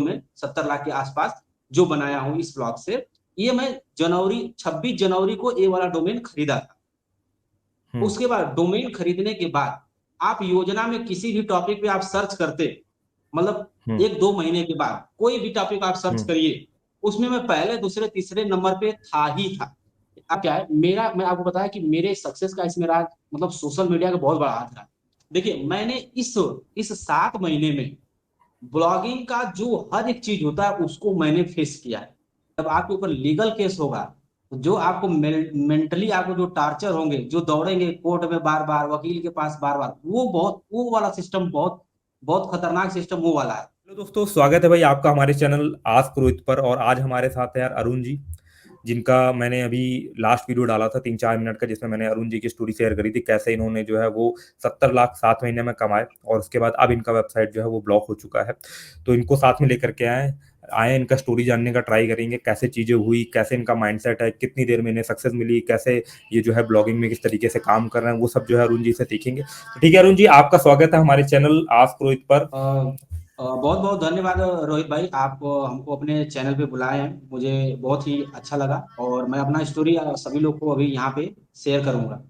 में 70 लाख के आसपास जो बनाया हूँ इस ब्लॉग से, ये मैं 26 जनवरी को ये वाला डोमेन खरीदा था। उसके बाद डोमेन खरीदने के बाद आप योजना में किसी भी टॉपिक पे आप सर्च करते, मतलब 1-2 महीने के बाद कोई भी टॉपिक आप सर्च करिए, उसमें मैं पहले दूसरे तीसरे नंबर पे था ही था। अब क्या है, मेरा मैं आपको बताया कि मेरे सक्सेस का इसमें रहा, मतलब सोशल मीडिया का बहुत बड़ा हाथ रहा। देखिए मैंने इस 7 महीने में ब्लॉगिंग का जो हर एक चीज होता है उसको मैंने फेस किया है। जब आपके ऊपर लीगल केस होगा, तो जो आपको मेंटली आपको जो टार्चर होंगे, जो दौड़ेंगे कोर्ट में बार बार, वकील के पास बार बार, वो वाला सिस्टम बहुत बहुत खतरनाक सिस्टम वो वाला है। हेलो दोस्तों, स्वागत है भाई आपका हमारे चैनल आस्क रोहित पर। और आज हमारे साथ है यार अरुण जी, जिनका मैंने अभी लास्ट वीडियो डाला था 3-4 मिनट का, जिसमें मैंने अरुण जी की स्टोरी शेयर करी थी, कैसे इन्होंने जो है वो 70 लाख 7 महीने में कमाए और उसके बाद अब इनका वेबसाइट जो है वो ब्लॉक हो चुका है। तो इनको साथ में लेकर के आए इनका स्टोरी जानने का ट्राई करेंगे, कैसे चीजें हुई, कैसे इनका माइंडसेट है, कितनी देर में इन्हें सक्सेस मिली, कैसे ये जो है ब्लॉगिंग में किस तरीके से काम कर रहे हैं, वो सब जो है अरुण जी से सीखेंगे। तो ठीक है अरुण जी, आपका स्वागत है हमारे चैनल आस्क रोहित पर। बहुत बहुत धन्यवाद रोहित भाई, आप हमको अपने चैनल पे बुलाए हैं, मुझे बहुत ही अच्छा लगा। और मैं अपना स्टोरी सभी लोग को अभी यहाँ पे शेयर करूंगा।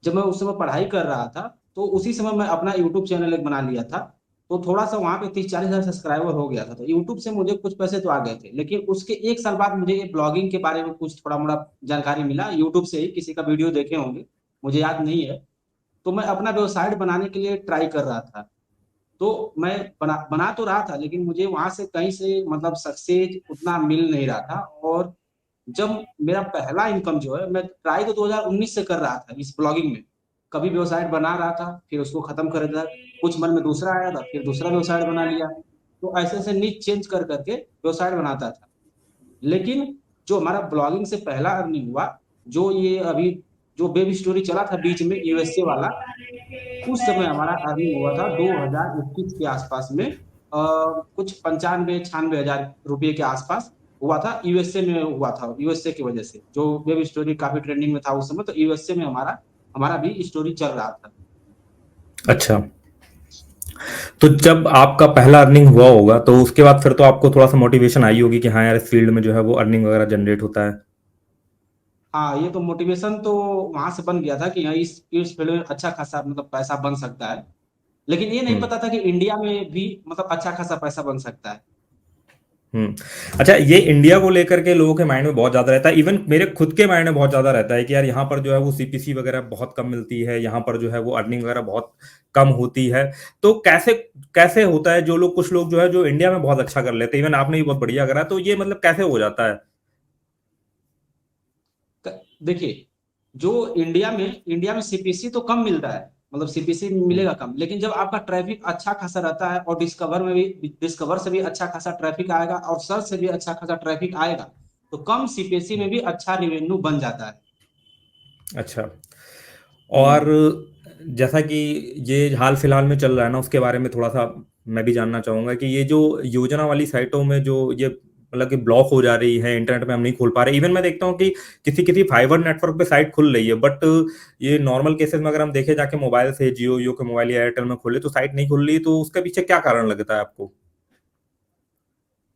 जब मैं उस समय पढ़ाई कर रहा था, तो उसी समय मैं अपना यूट्यूब चैनल एक बना लिया था। तो थोड़ा सा वहां पे 30-40 हजार सब्सक्राइबर हो गया था, तो यूट्यूब से मुझे कुछ पैसे तो आ गए थे, लेकिन उसके 1 साल बाद मुझे ये ब्लॉगिंग के बारे में कुछ थोड़ा मोड़ा जानकारी मिला यूट्यूब से ही, किसी का वीडियो देखे होंगे, मुझे याद नहीं है। तो मैं अपना वेबसाइट बनाने के लिए ट्राई कर रहा था। तो मैं बना तो रहा था, लेकिन मुझे वहां से कहीं से मतलब सक्सेस उतना मिल नहीं रहा था। और जब मेरा पहला इनकम जो है, मैं ट्राई तो 2019 से कर रहा था इस ब्लॉगिंग में, कभी वेबसाइट बना रहा था फिर उसको खत्म कर दिया, कुछ मन में दूसरा आया था फिर दूसरा वेबसाइट बना लिया। तो ऐसे ऐसे नीच चेंज कर करके वेबसाइट बनाता था। लेकिन जो हमारा ब्लॉगिंग से पहला अर्निंग हुआ, जो ये अभी जो वेब स्टोरी चला था बीच में यूएसए वाला, उस समय हमारा अर्निंग हुआ था 2021 के आसपास में, कुछ 95-96 हजार रुपये के आसपास हुआ था। यूएसए में हुआ था, यूएसए की वजह से जो वेब स्टोरी काफी ट्रेंडिंग में था उस समय, तो यूएसए में हमारा हमारा भी स्टोरी चल रहा था। अच्छा, तो जब आपका पहला अर्निंग हुआ होगा तो उसके बाद फिर तो आपको थोड़ा सा मोटिवेशन आई होगी कि हाँ यार, इस फील्ड में जो है वो अर्निंग वगैरह जनरेट होता है। हाँ, ये तो मोटिवेशन तो वहां से बन गया था कि हाँ, इस फील्ड में अच्छा खासा मतलब पैसा बन सकता है। लेकिन ये नहीं हम्म। पता था कि इंडिया में भी मतलब अच्छा खासा पैसा बन सकता है। हम्म। अच्छा, ये इंडिया को लेकर के लोगों के माइंड में बहुत ज्यादा रहता है, इवन मेरे खुद के माइंड में बहुत ज्यादा रहता है कि यार यहाँ पर जो है वो सीपीसी वगैरह बहुत कम मिलती है, यहाँ पर जो है वो अर्निंग वगैरह बहुत कम होती है। तो कैसे कैसे होता है, जो लोग कुछ लोग जो है जो इंडिया में बहुत अच्छा कर लेते हैं, इवन आपने भी बहुत बढ़िया करा, तो ये मतलब कैसे हो जाता है? देखिए, जो इंडिया में सीपीसी तो कम मिलता है, मतलब सीपीसी मिलेगा कम, लेकिन जब आपका ट्रैफिक अच्छा खासा रहता है और डिस्कवर से भी अच्छा खासा ट्रैफिक आएगा और सर्च से भी अच्छा खासा ट्रैफिक आएगा, तो कम सीपीसी में भी अच्छा रेवेन्यू बन जाता है। अच्छा। और हम्म। जैसा कि ये हाल फिलहाल में चल रहा है ना, उसके बारे में थोड़ा सा मैं भी जानना चाहूंगा कि ये जो योजना वाली साइटों में जो ये मतलब कि ब्लॉक हो जा रही है, इंटरनेट में हम नहीं खोल पा रहे। इवन मैं देखता हूँ कि किसी किसी फाइबर नेटवर्क पे साइट खुल रही है, बट ये नॉर्मल केसेस में अगर हम देखें जाके मोबाइल से जियो के मोबाइल या एयरटेल में खोले तो साइट नहीं खुल रही, तो उसके पीछे क्या कारण लगता है आपको?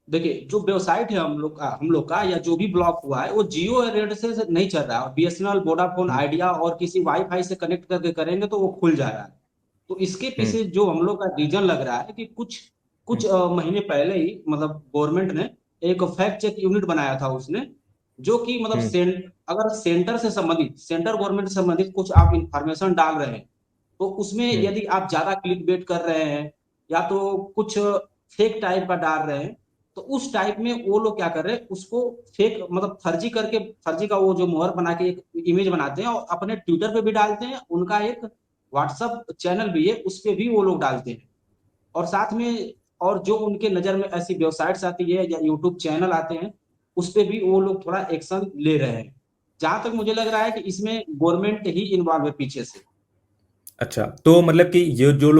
देखिए, जो वेबसाइट है हम लोग का या जो भी ब्लॉक हुआ है, वो जियो रेट से नहीं चल रहा है, बीएसएनएल, वोडाफोन हम्म। आइडिया और किसी वाईफाई से कनेक्ट करके करेंगे तो वो खुल जा रहा है। तो इसके हम्म। पीछे जो हम लोग का रीजन लग रहा है कि कुछ कुछ हम्म। महीने पहले ही मतलब गवर्नमेंट ने एक फैक्ट चेक यूनिट बनाया था उसने, जो कि मतलब हम्म। अगर सेंटर गवर्नमेंट से संबंधित कुछ आप इंफॉर्मेशन डाल रहे हैं, तो उसमें हम्म। यदि आप ज्यादा क्लिक बेट कर रहे हैं या तो कुछ फेक टाइप का डाल रहे हैं, तो उस टाइप में वो लोग क्या कर रहे हैं, उसको फेक मतलब फर्जी करके, फर्जी का वो जो मोहर बना के एक इमेज बनाते हैं और अपने ट्विटर पे भी डालते हैं, उनका एक व्हाट्सअप चैनल भी है उस पे भी वो लोग डालते हैं। और साथ में और जो उनके नजर में ऐसी वेबसाइट्स आती है या यूट्यूब चैनल आते हैं, उस पे भी वो लोग थोड़ा एक्शन ले रहे हैं। जहां तक मुझे लग रहा है कि इसमें गवर्नमेंट ही इन्वॉल्व है पीछे से। अच्छा, तो मतलब कि ये जो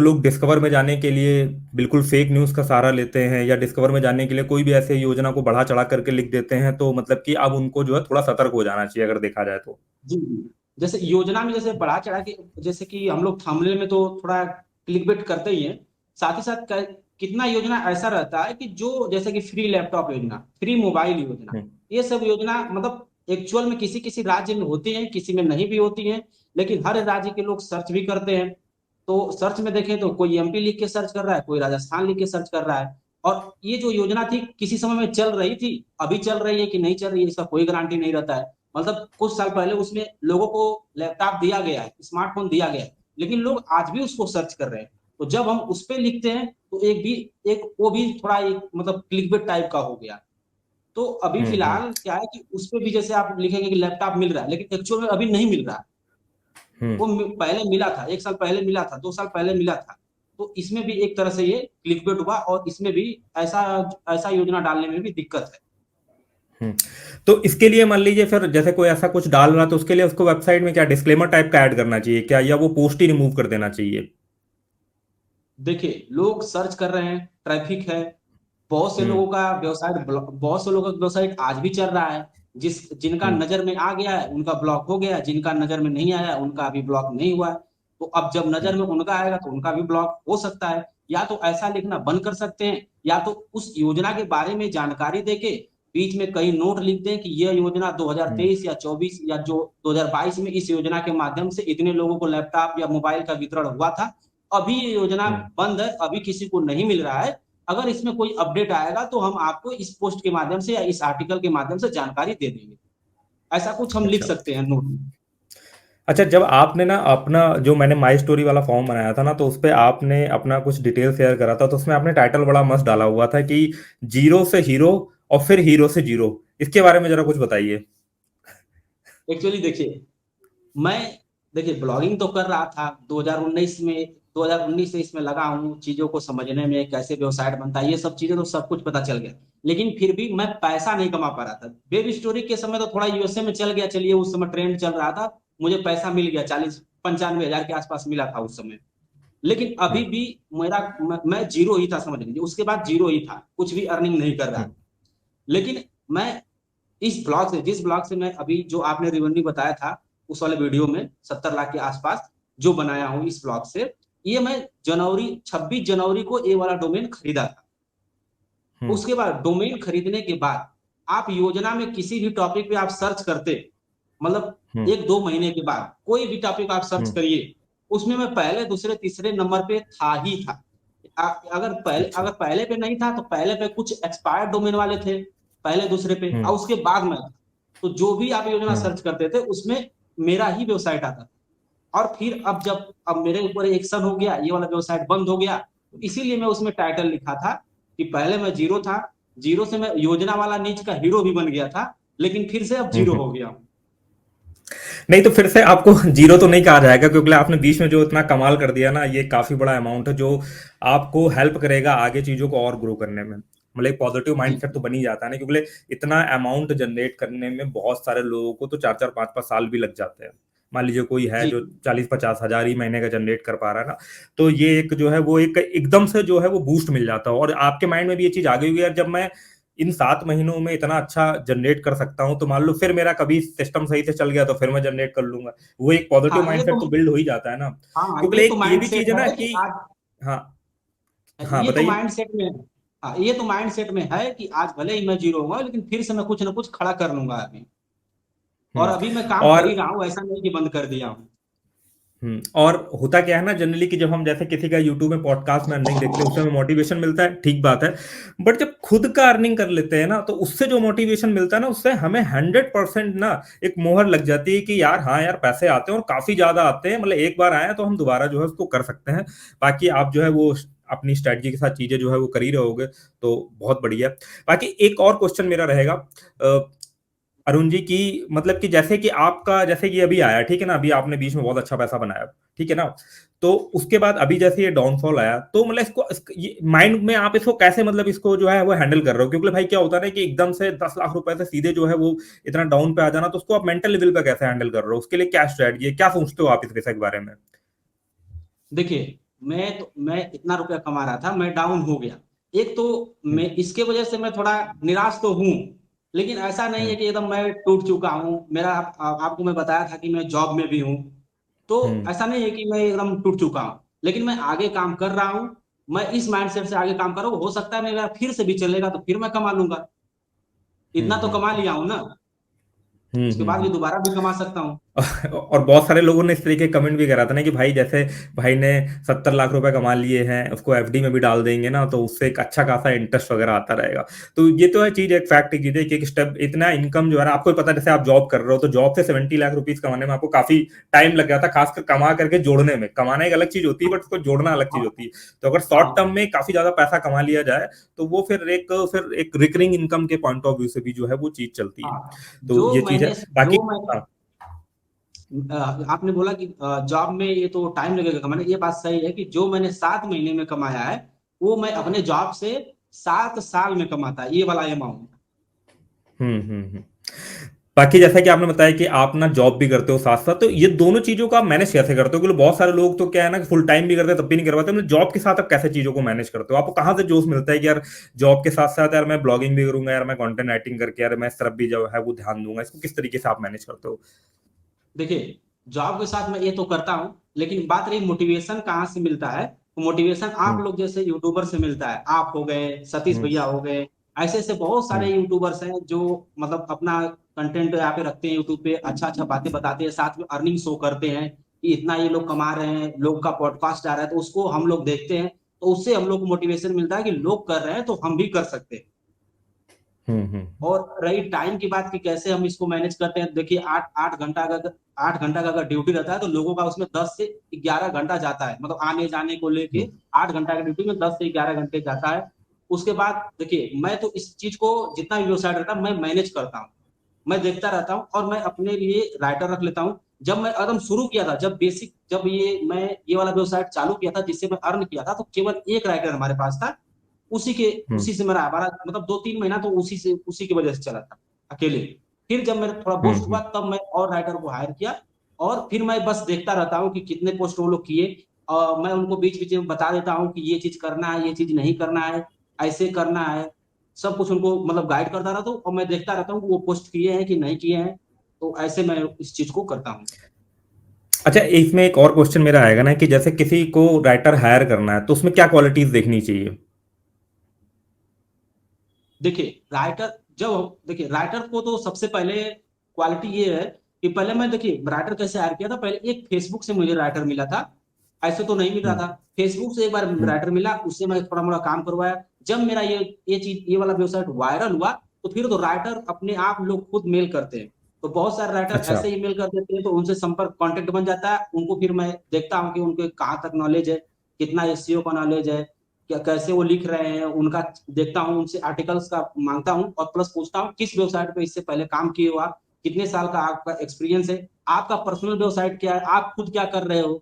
लोग डिस्कवर में जाने के लिए बिल्कुल फेक न्यूज़ का सहारा लेते हैं, या डिस्कवर में जाने के लिए कोई भी ऐसे योजना को बढ़ा चढ़ा करके लिख देते हैं, तो मतलब कि अब उनको जो है थोड़ा सतर्क हो जाना चाहिए, अगर देखा जाए तो। जी जी। जैसे योजना में जैसे बढ़ा चढ़ा के, जैसे कि हम लोग थंबनेल में तो थोड़ा क्लिक बेट करते ही हैं, साथ ही साथ कितना योजना ऐसा रहता है कि जो जैसे कि फ्री लैपटॉप योजना, फ्री मोबाइल योजना, हम्म, ये सब योजना मतलब एक्चुअल में किसी किसी राज्य में होती है, किसी में नहीं भी होती है, लेकिन हर राज्य के लोग सर्च भी करते हैं। तो सर्च में देखें तो कोई एमपी लिख के सर्च कर रहा है, कोई राजस्थान लिख के सर्च कर रहा है। और ये जो योजना थी किसी समय में चल रही थी, अभी चल रही है कि नहीं चल रही है इसका कोई गारंटी नहीं रहता है। मतलब कुछ साल पहले उसमें लोगों को लैपटॉप दिया गया है, स्मार्टफोन दिया गया है, लेकिन लोग आज भी उसको सर्च कर रहे हैं। तो जब हम उस पर लिखते हैं तो एक वो भी थोड़ा एक मतलब क्लिकबेट टाइप का हो गया। तो अभी हम्म, फिलहाल क्या है कि उस पे भी जैसे आप लिखेंगे कि लैपटॉप मिल रहा है, लेकिन एक्चुअल में अभी नहीं मिल रहा है। हम्म। वो पहले मिला था, 1 साल पहले मिला था, 2 साल पहले मिला था। तो इसमें भी एक तरह से ये क्लिकबेट हुआ, और इसमें भी ऐसा ऐसा योजना डालने में भी दिक्कत है। हम्म। तो इसके लिए मान लीजिए फिर जैसे कोई ऐसा कुछ डाल रहा है तो उसके लिए उसको वेबसाइट में क्या डिस्क्लेमर टाइप का ऐड करना चाहिए क्या, या वो पोस्ट ही रिमूव कर देना चाहिए? देखिए लोग सर्च कर रहे हैं, ट्रैफिक है, बहुत से हम्म, लोगों का वेबसाइट बहुत से लोगों का वेबसाइट आज भी चल रहा है। जिनका हम्म, नजर में आ गया है उनका ब्लॉक हो गया है, जिनका नजर में नहीं आया उनका अभी ब्लॉक नहीं हुआ है। तो अब जब हम्म, नजर में उनका आएगा तो उनका भी ब्लॉक हो सकता है। या तो ऐसा लिखना बंद कर सकते हैं, या तो उस योजना के बारे में जानकारी देके बीच में कई नोट लिख दें कि यह योजना हम्म, 2023 या 24 या जो 2022 में इस योजना के माध्यम से इतने लोगों को लैपटॉप या मोबाइल का वितरण हुआ था। अभी ये योजना हम्म। बंद है, अभी किसी को नहीं मिल रहा है। अगर इसमें कोई अपडेट आएगा तो हम आपको इस पोस्ट के माध्यम से या इस आर्टिकल के माध्यम से जानकारी दे देंगे। ऐसा कुछ हम लिख अच्छा। सकते हैं नोट में। अच्छा, जब आपने ना अपना जो मैंने माई स्टोरी वाला फॉर्म बनाया था ना, तो उस पे आपने अपना कुछ डिटेल शेयर करा था, तो उसमें आपने टाइटल बड़ा मस्त डाला हुआ था कि जीरो से हीरो और फिर हीरो से जीरो। इसके बारे में जरा कुछ बताइए। एक्चुअली देखिए, मैं देखिए ब्लॉगिंग तो कर रहा था 2019 में, 2019 से इसमें लगा हूँ, चीजों को समझने में कैसे वेबसाइट बनता है ये सब चीजें तो सब कुछ पता चल गया। लेकिन फिर भी मैं पैसा नहीं कमा पा रहा था। वेब स्टोरी के समय तो थोड़ा यूएसए में चल गया, चलिए उस समय ट्रेंड चल रहा था, मुझे पैसा मिल गया, 40-95 हजार के आसपास मिला था उस समय। लेकिन अभी हम्म, भी मेरा मैं जीरो ही था, समझ लीजिए उसके बाद जीरो ही था, कुछ भी अर्निंग नहीं कर रहा। हम्म, लेकिन मैं इस ब्लॉग से, जिस ब्लॉग से मैं अभी जो आपने रिवेन्यू बताया था उस वाले वीडियो में 70 लाख के आसपास जो बनाया हूँ इस ब्लॉग से, ये मैं जनवरी 26 जनवरी को ये वाला डोमेन खरीदा था। हम्म, उसके बाद डोमेन खरीदने के बाद आप योजना में किसी भी टॉपिक पे आप सर्च करते, मतलब हम्म, 1-2 महीने के बाद कोई भी टॉपिक आप सर्च हम्म। करिए, उसमें मैं पहले दूसरे तीसरे नंबर पे था ही था। अच्छा। अगर पहले पे नहीं था तो पहले पे कुछ एक्सपायर्ड डोमेन वाले थे, पहले दूसरे पे, और हम्म, उसके बाद में था। तो जो भी आप योजना हम्म, सर्च करते थे उसमें मेरा ही वेबसाइट आता था। और फिर अब मेरे ऊपर एक्शन हो गया, ये वाला वेबसाइट बंद हो गया, तो इसीलिए मैं उसमें टाइटल लिखा था कि पहले मैं जीरो था, जीरो से मैं योजना वाला नीच का हीरो भी बन गया था, लेकिन फिर से अब जीरो हम्म। हो गया हूँ। नहीं तो फिर से आपको जीरो तो नहीं कहा जाएगा, क्योंकि आपने बीच में जो इतना कमाल कर दिया ना, ये काफी बड़ा अमाउंट है जो आपको हेल्प करेगा आगे चीजों को और ग्रो करने में। मतलब एक पॉजिटिव जी माइंडसेट तो बन ही जाता है ना, क्योंकि इतना अमाउंट जनरेट करने में बहुत सारे लोगों को तो 4-4 5-5 साल भी लग जाते हैं। मान लीजिए कोई है जी। जो 40-50 हजार ही महीने का जनरेट कर पा रहा है ना, तो ये एक जो है वो एक एकदम से जो है वो बूस्ट मिल जाता है। और आपके माइंड में भी ये चीज आ गई होगी यार, जब मैं इन 7 महीनों में इतना अच्छा जनरेट कर सकता हूँ, तो मान लो फिर मेरा कभी सिस्टम सही से चल गया तो फिर मैं जनरेट कर लूंगा। वो एक पॉजिटिव हाँ ये माइंडसेट तो, तो बिल्ड हो ही जाता है ना। हाँ क्योंकि ये तो एक ये माइंड भी सेट चीज है ना है कि कि आज, हाँ, हाँ ये तो बताइए। माइंड सेट में है। हाँ ये तो माइंड सेट में है कि आज भले ही मैं जीरो हुआ लेकिन फिर से मैं कुछ ना कुछ खड़ा कर लूंगा अभी। और हम्म। अभी मैं काम कर और ही रहा हूँ, ऐसा नहीं कि बंद कर दिया हूँ। और होता क्या है ना जनरली कि जब हम जैसे किसी का यूट्यूब में पॉडकास्ट में अर्निंग देखते हैं उससे हमें मोटिवेशन मिलता है, ठीक बात है। बट जब खुद का अर्निंग कर लेते हैं ना, तो उससे जो मोटिवेशन मिलता है ना, उससे हमें 100% ना एक मोहर लग जाती है कि यार हाँ यार पैसे आते हैं और काफी ज्यादा आते हैं। मतलब एक बार आए तो हम दोबारा जो है उसको कर सकते हैं। बाकी आप जो है वो अपनी स्ट्रेटजी के साथ चीजें जो है वो कर ही रहोगे, तो बहुत बढ़िया। बाकी एक और क्वेश्चन मेरा रहेगा अरुण जी की, मतलब कि जैसे कि आपका जैसे कि अभी आया, ठीक है ना, अभी आपने बीच में बहुत अच्छा पैसा बनाया, ठीक है ना, तो उसके बाद अभी जैसे ये डाउनफॉल आया, तो मतलब ये माइंड में आप इसको कैसे, मतलब इसको जो है वो हैंडल कर रहे हो? क्योंकि भाई क्या होता है ना कि एकदम से 10 लाख रुपए से सीधे जो है वो इतना डाउन पे आ जाना, तो उसको आप मेंटल लेवल पे कैसे हैंडल कर रहे हो? उसके लिए क्या स्ट्रेटजी है, क्या सोचते हो आप इस विषय के बारे में? देखिए मैं इतना रुपया कमा रहा था, मैं डाउन हो गया। एक तो हम्म, मैं इसके वजह से मैं थोड़ा निराश तो हूँ, लेकिन ऐसा नहीं है हम्म, कि एकदम मैं टूट चुका हूँ। मेरा आपको मैं बताया था कि मैं जॉब में भी हूँ, तो हम्म, ऐसा नहीं है कि मैं एकदम टूट चुका हूँ, लेकिन मैं आगे काम कर रहा हूँ। मैं इस माइंडसेट से आगे काम कर रहा हूँ, हो सकता है मेरा फिर से भी चलेगा तो फिर मैं कमा लूंगा। हम्म इतना तो हम्म कमा लिया हूं ना, उसके बाद भी हम्म। दोबारा भी कमा सकता हूँ। और बहुत सारे लोगों ने इस तरीके कमेंट भी करा था ना कि भाई जैसे भाई ने 70 लाख रुपए कमा लिए हैं, उसको एफडी में भी डाल देंगे ना तो उससे एक अच्छा खासा इंटरेस्ट वगैरह आता रहेगा। तो ये तो है चीज, एक फैक्ट की चीज है कि एक स्टेप इतना इनकम जो है ना, आपको पता है जैसे आप जॉब कर रहे हो तो जॉब से 70 लाख रुपीज कमाने में आपको काफी टाइम लग जाता है, खासकर कमा करके जोड़ने में। कमाना एक अलग चीज होती है बट उसको जोड़ना अलग चीज हाँ होती है। तो अगर शॉर्ट हाँ टर्म में काफी ज्यादा पैसा कमा लिया जाए तो वो फिर एक रिकरिंग इनकम के पॉइंट ऑफ व्यू से भी जो है वो चीज चलती है। हाँ। तो ये चीज है बाकी। जो मैं हाँ। आपने बोला कि जॉब में ये तो टाइम लगेगा कमाने, ये बात सही है कि जो मैंने 7 महीने में कमाया है वो मैं अपने जॉब से 7 साल में कमाता है, ये वाला अमाउंट। हम्म। बाकी जैसा कि आपने बताया कि आप ना जॉब भी करते हो साथ साथ, तो ये दोनों चीजों का आप मैनेज कैसे करते हो? क्योंकि बहुत सारे लोग तो क्या है ना कि फुल टाइम भी करते हैं तब भी नहीं कर पाते। मतलब जॉब के साथ आप कैसे चीजों को मैनेज करते हो? आपको कहाँ से जोश मिलता है कि यार जॉब के साथ साथ यार मैं ब्लॉगिंग भी करूंगा, यार मैं कंटेंट राइटिंग करके यार मैं इस तरफ भी जो है वो ध्यान दूंगा? इसको किस तरीके से आप मैनेज करते हो? देखिए, जॉब के साथ मैं ये तो करता हूँ, लेकिन बात रही मोटिवेशन कहाँ से मिलता है, तो मोटिवेशन आप हम्म लोग जैसे यूट्यूबर से मिलता है। आप हो गए, सतीश हम्म भैया हो गए, ऐसे ऐसे बहुत सारे हम्म यूट्यूबर्स हैं जो मतलब अपना कंटेंट यहाँ पे रखते हैं, यूट्यूब पे अच्छा अच्छा बातें बताते हैं, साथ में अर्निंग शो करते हैं कि इतना ये लोग कमा रहे हैं, लोग का पॉडकास्ट आ रहा है तो उसको हम लोग देखते हैं। तो उससे हम लोग को मोटिवेशन मिलता है कि लोग कर रहे हैं तो हम भी कर सकते हैं। हम्म। और रही टाइम की बात कि कैसे हम इसको मैनेज करते हैं, देखिए 8 घंटा का, 8 घंटा का अगर ड्यूटी रहता है तो लोगों का उसमें 10 से 11 घंटा जाता है, मतलब आने जाने को लेके। हम्म 8 घंटा की ड्यूटी में 10 से 11 घंटे जाता है। उसके बाद देखिए, मैं तो इस चीज को जितना भी वेबसाइट रहता है मैं मैनेज करता हूँ, मैं देखता रहता हूँ और मैं अपने लिए राइटर रख लेता हूँ। जब मैं एकदम शुरू किया था, जब ये वाला वेबसाइट चालू किया था जिससे मैं अर्न किया था, तो केवल एक राइटर हमारे पास था। हम्म उसी से मेरा हमारा मतलब 2-3 महीना तो उसी की वजह से चला था, अकेले। फिर जब मेरा थोड़ा बूस्ट हुआ हम्म। तब मैं और राइटर को हायर किया, और फिर मैं बस देखता रहता हूँ कि कितने पोस्ट वो लोग किए, और मैं उनको बीच बीच में बता देता हूँ कि ये चीज करना है, ये चीज नहीं करना है, ऐसे करना है। सब कुछ उनको मतलब गाइड करता रहता हूँ, और मैं देखता रहता हूँ कि वो पोस्ट किए हैं कि नहीं किए हैं। तो ऐसे मैं इस चीज को करता हूँ। अच्छा, इसमें एक और क्वेश्चन मेरा आएगा ना कि जैसे किसी को राइटर हायर करना है तो उसमें क्या क्वालिटीज देखनी चाहिए? देखिए राइटर को तो सबसे पहले क्वालिटी ये है कि पहले मैं, देखिए राइटर कैसे हायर किया था, पहले एक फेसबुक से मुझे राइटर मिला था, ऐसे तो नहीं मिल रहा हम्म था। फेसबुक से एक बार हम्म राइटर मिला, उससे मैं थोड़ा मोड़ा काम करवाया। जब मेरा ये वाला वेबसाइट वायरल हुआ, तो फिर तो राइटर अपने आप लोग खुद मेल करते हैं। तो बहुत सारे राइटर अच्छा। ऐसे ही मेल कर देते हैं, तो उनसे संपर्क कांटेक्ट बन जाता है। उनको फिर मैं देखता हूँ कि उनके कहाँ तक नॉलेज है, कितना एसईओ का नॉलेज है, क्या कैसे वो लिख रहे हैं उनका, देखता हूँ उनसे आर्टिकल्स का मांगता हूँ, और प्लस पूछता हूँ किस वेबसाइट पे इससे पहले काम किए हो आप, कितने साल का आपका एक्सपीरियंस है, आपका पर्सनल वेबसाइट क्या है, आप खुद क्या कर रहे हो।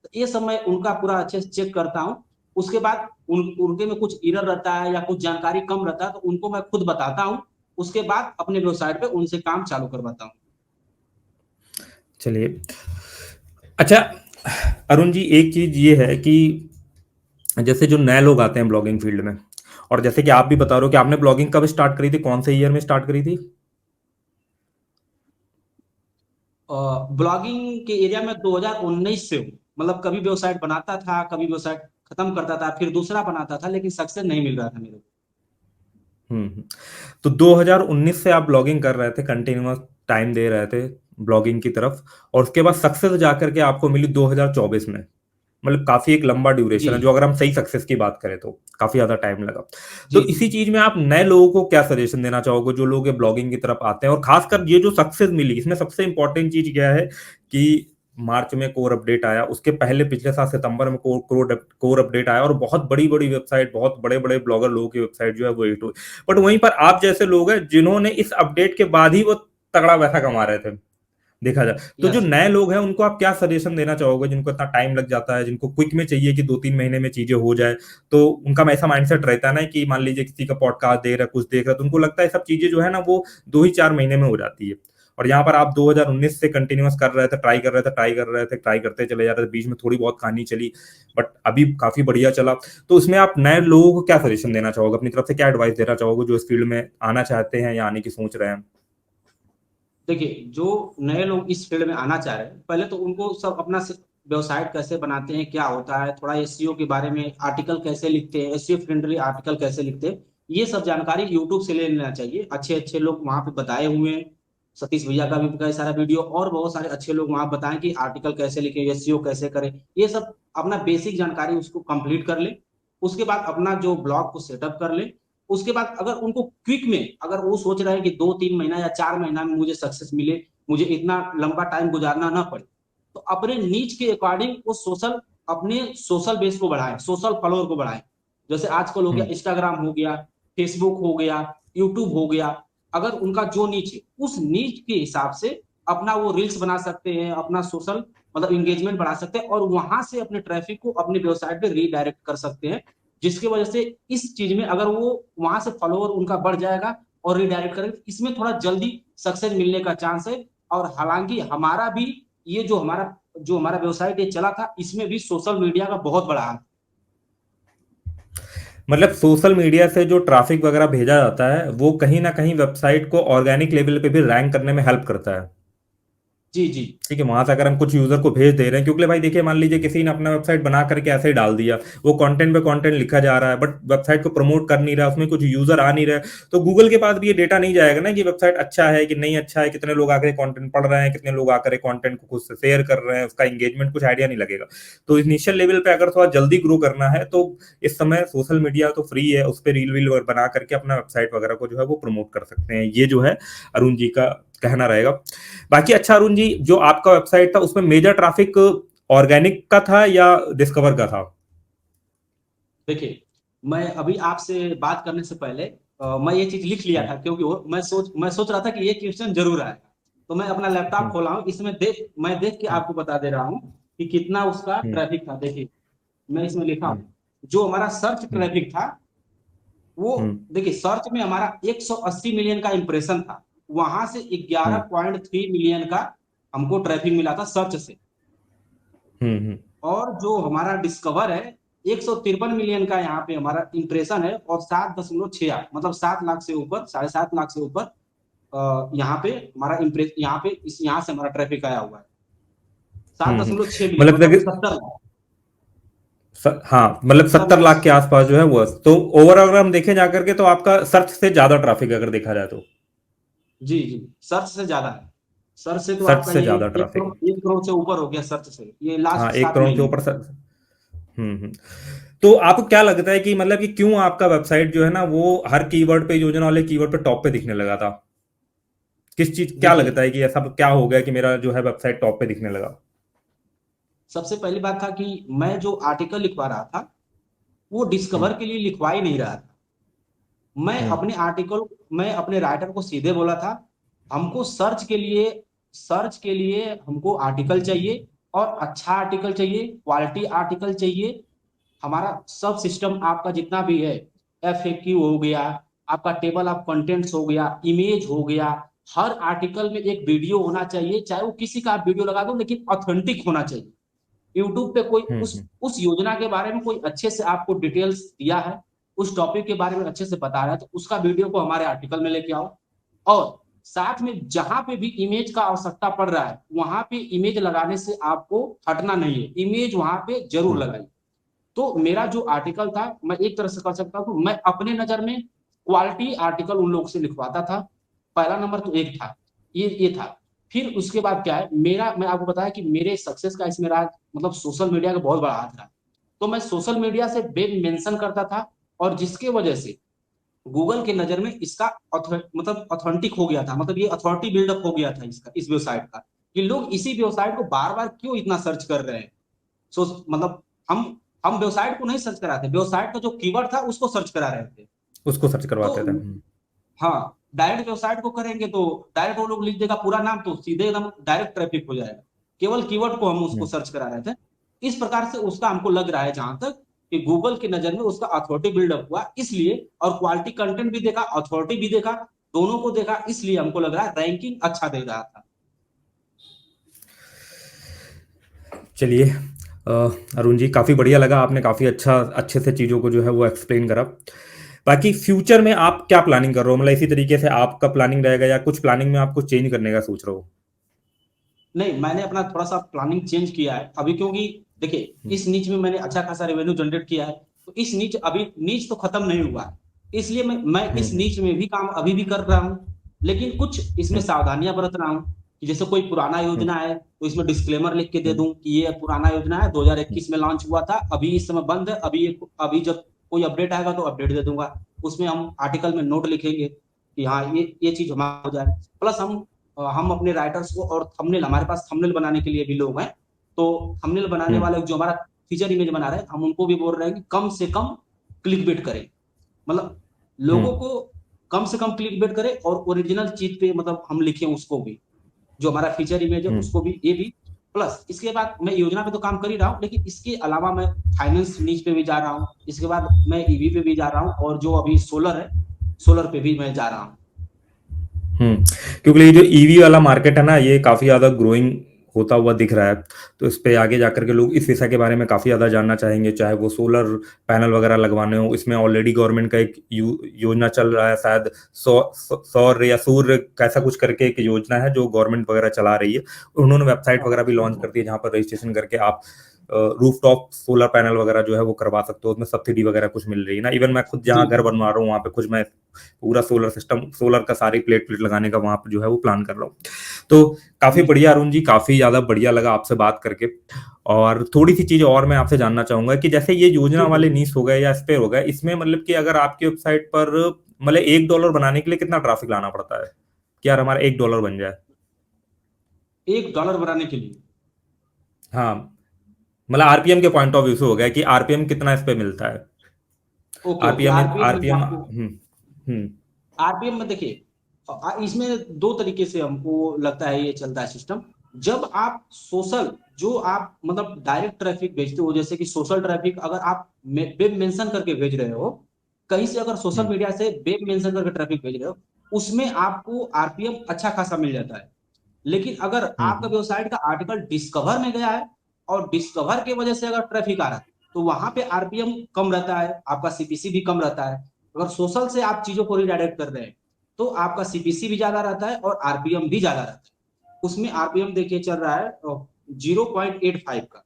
तो ये सब मैं उनका पूरा अच्छे से चेक करता हूँ। उसके बाद उनके में कुछ एरर रहता है या कुछ जानकारी कम रहता है तो उनको मैं खुद बताता हूँ। उसके बाद अपने वेबसाइट पे उनसे काम चालू करवाता हूँ। चलिए। अच्छा, अरुण जी एक चीज ये है कि जैसे जो नए लोग आते हैं ब्लॉगिंग फील्ड में, और जैसे कि आप भी बता रहे हो कि आपने ब्लॉगिंग कब स्टार्ट करी थी, कौन से ईयर में स्टार्ट करी थी? ब्लॉगिंग के एरिया में 2019 से हूँ, मतलब कभी वेबसाइट बनाता था, कभी वेबसाइट खत्म करता था, फिर दूसरा बनाता था, लेकिन सक्सेस नहीं मिल रहा था मेरे को। हम्म। तो 2019 से आप ब्लॉगिंग कर रहे थे, कंटिन्यूअस टाइम दे रहे थे ब्लॉगिंग की तरफ, और उसके बाद सक्सेस जाकर के आपको मिली 2024 में। मतलब काफी एक लंबा ड्यूरेशन है, जो जी अगर हम सही सक्सेस की बात करें तो काफी ज्यादा टाइम लगा। तो जी इसी जी। चीज में आप नए लोगों को क्या सजेशन देना चाहोगे, जो लोग ये ब्लॉगिंग की तरफ आते हैं? और खासकर ये जो सक्सेस मिली, इसमें सबसे इंपॉर्टेंट चीज क्या है कि मार्च में कोर अपडेट आया, उसके पहले पिछले साल सितंबर में कोर अपडेट आया, और बहुत बड़ी बड़ी वेबसाइट, बहुत बड़े बड़े ब्लॉगर लोगों की वेबसाइट जो है वो हिट हुई। बट वहीं पर आप जैसे लोग हैं जिन्होंने इस अपडेट के बाद ही वो तगड़ा पैसा कमा रहे थे, देखा जाए। तो जो यस। नए लोग हैं उनको आप क्या सजेशन देना चाहोगे, जिनको इतना टाइम लग जाता है, जिनको क्विक में चाहिए कि 2-3 महीने में चीजें हो जाए? तो उनका ऐसा माइंडसेट रहता है ना कि मान लीजिए किसी का पॉडकास्ट देख रहा है, कुछ देख रहा है, तो उनको लगता है सब चीजें जो है ना वो 2 ही 4 महीने में हो जाती है। और यहाँ पर आप 2019 से कंटिन्यूअस कर रहे थे, ट्राई करते चले जा रहे थे, बीच में थोड़ी बहुत कहानी चली, बट अभी काफी बढ़िया चला। तो उसमें आप नए लोगों को क्या सजेशन देना चाहोगे, अपनी तरफ से क्या एडवाइस देना चाहोगे जो इस फील्ड में आना चाहते हैं या आने की सोच रहे हैं? देखिए, जो नए लोग इस फील्ड में आना चाह रहे हैं, पहले तो उनको सब अपना वेबसाइट कैसे बनाते हैं, क्या होता है, थोड़ा एसईओ के बारे में आर्टिकल कैसे लिखते हैं, एसईओ फ्रेंडली आर्टिकल कैसे लिखते हैं, ये सब जानकारी यूट्यूब से ले लेना चाहिए। अच्छे अच्छे लोग वहां पे बताए हुए हैं, सतीश भैया का भी कई सारा वीडियो, और बहुत सारे अच्छे लोग वहां बताएं कि आर्टिकल कैसे लिखें, एसईओ कैसे करें। ये सब अपना बेसिक जानकारी उसको कंप्लीट कर ले। उसके बाद अपना जो ब्लॉग को सेटअप कर ले। उसके बाद अगर उनको क्विक में, अगर वो सोच रहे हैं कि 2-3 महीना या 4 महीना में मुझे सक्सेस मिले, मुझे इतना लंबा टाइम गुजारना ना पड़े, तो अपने नीच के अकॉर्डिंग वो सोशल, अपने सोशल बेस को बढ़ाएं, सोशल फॉलोअर को बढ़ाएं। जैसे आजकल हो गया हम्म। इंस्टाग्राम, हो गया फेसबुक, हो गया यूट्यूब, हो गया। अगर उनका जो नीच है उस नीच के हिसाब से अपना वो रील्स बना सकते हैं, अपना सोशल मतलब इंगेजमेंट बढ़ा सकते हैं, और वहां से अपने ट्रैफिक को अपने वेबसाइट पे रीडायरेक्ट कर सकते हैं। जिसकी वजह से इस चीज में अगर वो वहां से फॉलोअर उनका बढ़ जाएगा और रीडायरेक्ट करेंगे, तो इसमें थोड़ा जल्दी सक्सेस मिलने का चांस है। और हालांकि हमारा भी ये जो हमारा वेबसाइट ये चला था, इसमें भी सोशल मीडिया का बहुत बड़ा हाथ। मतलब सोशल मीडिया से जो ट्रैफिक वगैरह भेजा जाता है वो कहीं ना कहीं वेबसाइट को ऑर्गेनिक लेवल पे भी रैंक करने में हेल्प करता है। जी जी। ठीक है, वहां से अगर हम कुछ यूजर को भेज दे रहे हैं, क्योंकि भाई देखिए मान लीजिए किसी ने अपना वेबसाइट बना करके ऐसे ही डाल दिया, वो कंटेंट पे कंटेंट लिखा जा रहा है बट वेबसाइट को प्रमोट कर नहीं रहा, उसमें कुछ यूजर आ नहीं रहे, तो गूगल के पास भी ये डेटा नहीं जाएगा ना कि वेबसाइट अच्छा है कि नहीं अच्छा है, कितने लोग आकर कंटेंट पढ़ रहे हैं, कितने लोग आकर कंटेंट को खुद से शेयर कर रहे हैं, उसका एंगेजमेंट कुछ आइडिया नहीं लगेगा। तो इनिशियल लेवल पे अगर थोड़ा जल्दी ग्रो करना है तो इस समय सोशल मीडिया तो फ्री है, उस पर रील वील बना करके अपना वेबसाइट वगैरह को जो है वो प्रमोट कर सकते हैं। ये जो है अरुण जी का कहना रहेगा। बाकी अच्छा अरुण जी, जो आपका वेबसाइट था उसमें मेजर ट्रैफिक ऑर्गेनिक का था या डिस्कवर का था? देखिए, मैं अभी आपसे बात करने से पहले मैं ये चीज लिख लिया हम्म। था, क्योंकि मैं सोच रहा था कि ये क्वेश्चन जरूर आएगा। तो मैं अपना लैपटॉप हम्म। खोला हूँ, इसमें मैं देख के हम्म। आपको बता दे रहा हूँ कि कितना उसका हम्म। ट्रैफिक था। देखिए, मैं इसमें लिखा हम्म। हूँ जो हमारा सर्च हम्म। ट्रैफिक था वो। हम्म। देखिए, सर्च में हमारा 180 मिलियन का इंप्रेशन था, वहां से हम्म। 11.3 मिलियन का हमको ट्रैफिक मिला था सर्च से। हम्म। हम्म। और जो हमारा डिस्कवर है, 153 मिलियन का यहाँ पे हमारा इंप्रेशन है, और 7.68, मतलब 7 लाख से ऊपर, 7.5 लाख से ऊपर यहाँ पे हमारा इम्प्रेस, यहाँ पे इस यहाँ से हमारा ट्रैफिक आया हुआ है। सात हम्म। दशमलव छह मिलियन मतलब मतलब 70 लाख। हाँ, मतलब 70 लाख के 70 लाख। आसपास जो है वो, तो ओवरऑल अगर हम देखें जाकर के तो आपका सर्च से ज्यादा ट्रैफिक अगर देखा जाए तो। जी जी, सर्च से ज्यादा है। सर्च से तो सर्च आपका से ये ज्यादा एक ट्रैफिक। करोड़ 1 करोड़ से ऊपर हो गया सर्च से, ये हाँ, लास्ट एक सात करोड़ के महीने में ऊपर सर्च। हम्म। तो आपको क्या लगता है कि मतलब कि क्यों आपका वेबसाइट जो है ना वो हर कीवर्ड पे, योजना वाले कीवर्ड पे टॉप पे दिखने लगा था? किस चीज, क्या देखिए, लगता है कि ऐसा क्या हो गया कि मेरा जो है वेबसाइट टॉप पे दिखने लगा? सबसे पहली बात था कि मैं जो आर्टिकल लिखवा रहा था वो हम्म। डिस्कवर के लिए लिखवा ही नहीं रहा था। मैं हम्म। अपने आर्टिकल, मैं अपने राइटर को सीधे बोला था, हमको सर्च के लिए हमको आर्टिकल चाहिए, और अच्छा आर्टिकल चाहिए, क्वालिटी आर्टिकल चाहिए। हमारा सब सिस्टम आपका जितना भी है, FAQ हो गया, आपका टेबल ऑफ कंटेंट्स हो गया, इमेज हो गया, हर आर्टिकल में एक वीडियो होना चाहिए, चाहे वो किसी का आप वीडियो लगा दो, लेकिन ऑथेंटिक होना चाहिए। यूट्यूब पे कोई हम्म। उस योजना के बारे में कोई अच्छे से आपको डिटेल्स दिया है, उस टॉपिक के बारे में अच्छे से बता रहा है, तो उसका वीडियो को हमारे आर्टिकल में लेके आओ। और साथ में जहां पे भी इमेज का आवश्यकता पड़ रहा है, वहां पे इमेज लगाने से आपको हटना नहीं है, इमेज वहां पे जरूर हम्म। लगाइए। तो मेरा जो आर्टिकल था, मैं एक तरह से कर सकता हूँ, मैं अपने नजर में क्वालिटी आर्टिकल उन लोगों से लिखवाता था। पहला नंबर तो एक था, ये था। फिर उसके बाद क्या है, मेरा, मैं आपको बताया कि मेरे सक्सेस का इसमें रहा, मतलब सोशल मीडिया का बहुत बड़ा हाथ रहा। तो मैं सोशल मीडिया से वेब मेंशन करता था, और जिसके वजह से गूगल के नजर में इसका मतलब ऑथेंटिक हो गया था, मतलब ये अथॉरिटी बिल्डअप हो गया था इसका, इस वेबसाइट का, कि लोग इसी वेबसाइट को बार बार क्यों इतना सर्च कर रहे हैं। सो मतलब हम हम वेबसाइट को नहीं सर्च करा रहे थे, वेबसाइट का जो कीवर्ड था उसको सर्च करा रहे थे। उसको सर्च तो करवाते थे। हाँ, डायरेक्ट वेबसाइट को करेंगे तो डायरेक्ट वो लोग लिख देगा पूरा नाम, तो सीधे एकदम डायरेक्ट ट्रैफिक हो जाएगा। केवल कीवर्ड को हम उसको हम्म। सर्च करा रहे थे। इस प्रकार से उसका हमको लग रहा है जहां तक, कि गूगल की नजर में उसका अथॉरिटी बिल्डअप हुआ इसलिए, और क्वालिटी कंटेंट भी देखा, अथॉरिटी भी देखा, दोनों को देखा, इसलिए हमको लग रहा है रैंकिंग अच्छा दे रहा था। चलिए, अरुण जी काफ़ी बढ़िया लगा, आपने काफ़ी अच्छे से चीज़ों को जो है वो एक्सप्लेन करा। बाकी फ्यूचर में आप क्या प्लानिंग कर रहे हो? मतलब इसी तरीके से आपका प्लानिंग रहेगा या कुछ प्लानिंग में आपको चेंज करने का सोच रहे हो? नहीं, मैंने अपना थोड़ा सा प्लानिंग चेंज किया है अभी, क्योंकि देखिए इस नीच में मैंने अच्छा खासा रेवेन्यू जनरेट किया है, तो इस नीच अभी नीच तो खत्म नहीं हुआ है, इसलिए मैं इस हम्म नीच में भी काम अभी भी कर रहा हूँ। लेकिन कुछ इसमें हम्म सावधानियां बरत रहा हूँ कि जैसे कोई पुराना हम्म योजना है तो इसमें डिस्क्लेमर लिख के दे हम्म दूं कि ये पुराना योजना है, हम्म 2021 में लॉन्च हुआ था, अभी इस समय बंद है, अभी जब कोई अपडेट आएगा तो अपडेट दे दूंगा। उसमें हम आर्टिकल में नोट लिखेंगे कि हाँ ये चीज हमारा हो जाए। प्लस हम अपने राइटर्स को, और थंबनेल, हमारे पास थंबनेल बनाने के लिए भी लोग हैं, तो थंबनेल बनाने हम्म वाले जो हमारा फीचर इमेज बना रहे हैं, हम उनको भी बोल रहे हैं कि कम से कम क्लिक बेट करें, मतलब लोगों हम्म को कम से कम क्लिक बेट करें, और ओरिजिनल चीज पे मतलब हम लिखें उसको भी, जो हमारा फीचर इमेज है हम्म उसको भी, ये भी। प्लस इसके बाद मैं योजना पे तो काम कर ही रहा हूँ, लेकिन इसके अलावा मैं फाइनेंस नीच पे भी जा रहा हूँ, इसके बाद मैं ईवी पे भी जा रहा हूँ, और जो अभी सोलर है, सोलर पे भी मैं जा रहा हूँ। हम्म। क्योंकि ये जो ईवी वाला मार्केट है ना, ये काफी ज्यादा ग्रोइंग होता हुआ दिख रहा है। तो इस पे आगे जाकर के लोग इस विषय के बारे में काफी ज्यादा जानना चाहेंगे, चाहे वो सोलर पैनल वगैरह लगवाने हो। इसमें ऑलरेडी गवर्नमेंट का एक योजना चल रहा है, शायद सौर या सूर्य कैसा कुछ करके एक योजना है जो गवर्नमेंट वगैरह चला रही है। उन्होंने वेबसाइट वगैरह भी लॉन्च कर दी है जहाँ पर रजिस्ट्रेशन करके आप रूफ टॉप सोलर पैनल वगैरह जो है वो करवा सकते हो। उसमें सब्सिडी वगैरह कुछ मिल रही है ना। इवन मैं खुद जी जहाँ घर बनवा रहा हूँ वहाँ पे कुछ मैं पूरा सोलर सिस्टम, सोलर का सारी प्लेट प्लेट लगाने का वहां पर जो है वो प्लान कर रहा हूँ। तो काफी जी बढ़िया अरुण जी, काफी ज्यादा बढ़िया लगा आपसे बात करके। और थोड़ी सी चीज और मैं आपसे जानना चाहूंगा कि जैसे ये योजना जी वाले नीस हो गए या स्पेयर हो गए, इसमें मतलब कि अगर आपकी वेबसाइट पर मतलब $1 बनाने के लिए कितना ट्रैफिक लाना पड़ता है कि यार हमारा $1 बन जाए? $1 बनाने के लिए। हाँ, मतलब आरपीएम के पॉइंट ऑफ व्यू से हो गया कि आरपीएम कितना इस पे मिलता है। ओके ओके, आरपीएम आरपीएम में मैं आरपीएम आपको, हम्म आरपीएम में देखिए, इसमें दो तरीके से हमको लगता है ये चलता है सिस्टम। जब आप सोशल, जो आप मतलब डायरेक्ट ट्रैफिक भेजते हो, जैसे कि सोशल ट्रैफिक, अगर आप वेब मेंशन करके भेज रहे हो, कहीं से अगर सोशल हम्म मीडिया से वेब मेंशन करके ट्रैफिक भेज रहे हो, उसमें आपको आरपीएम अच्छा खासा मिल जाता है। लेकिन अगर आपका हम्म वेबसाइट का आर्टिकल डिस्कवर में गया है, और डिस्कवर की वजह से अगर ट्रैफिक आ रहा है, तो वहां पे आरपीएम कम रहता है, आपका सीपीसी भी कम रहता है। अगर सोशल से आप चीजों को रिडायरेक्ट कर रहे हैं, तो आपका सीपीसी भी ज्यादा रहता है और आरपीएम भी ज्यादा रहता है। उसमें आरपीएम देखिए चल रहा है 0.85 का।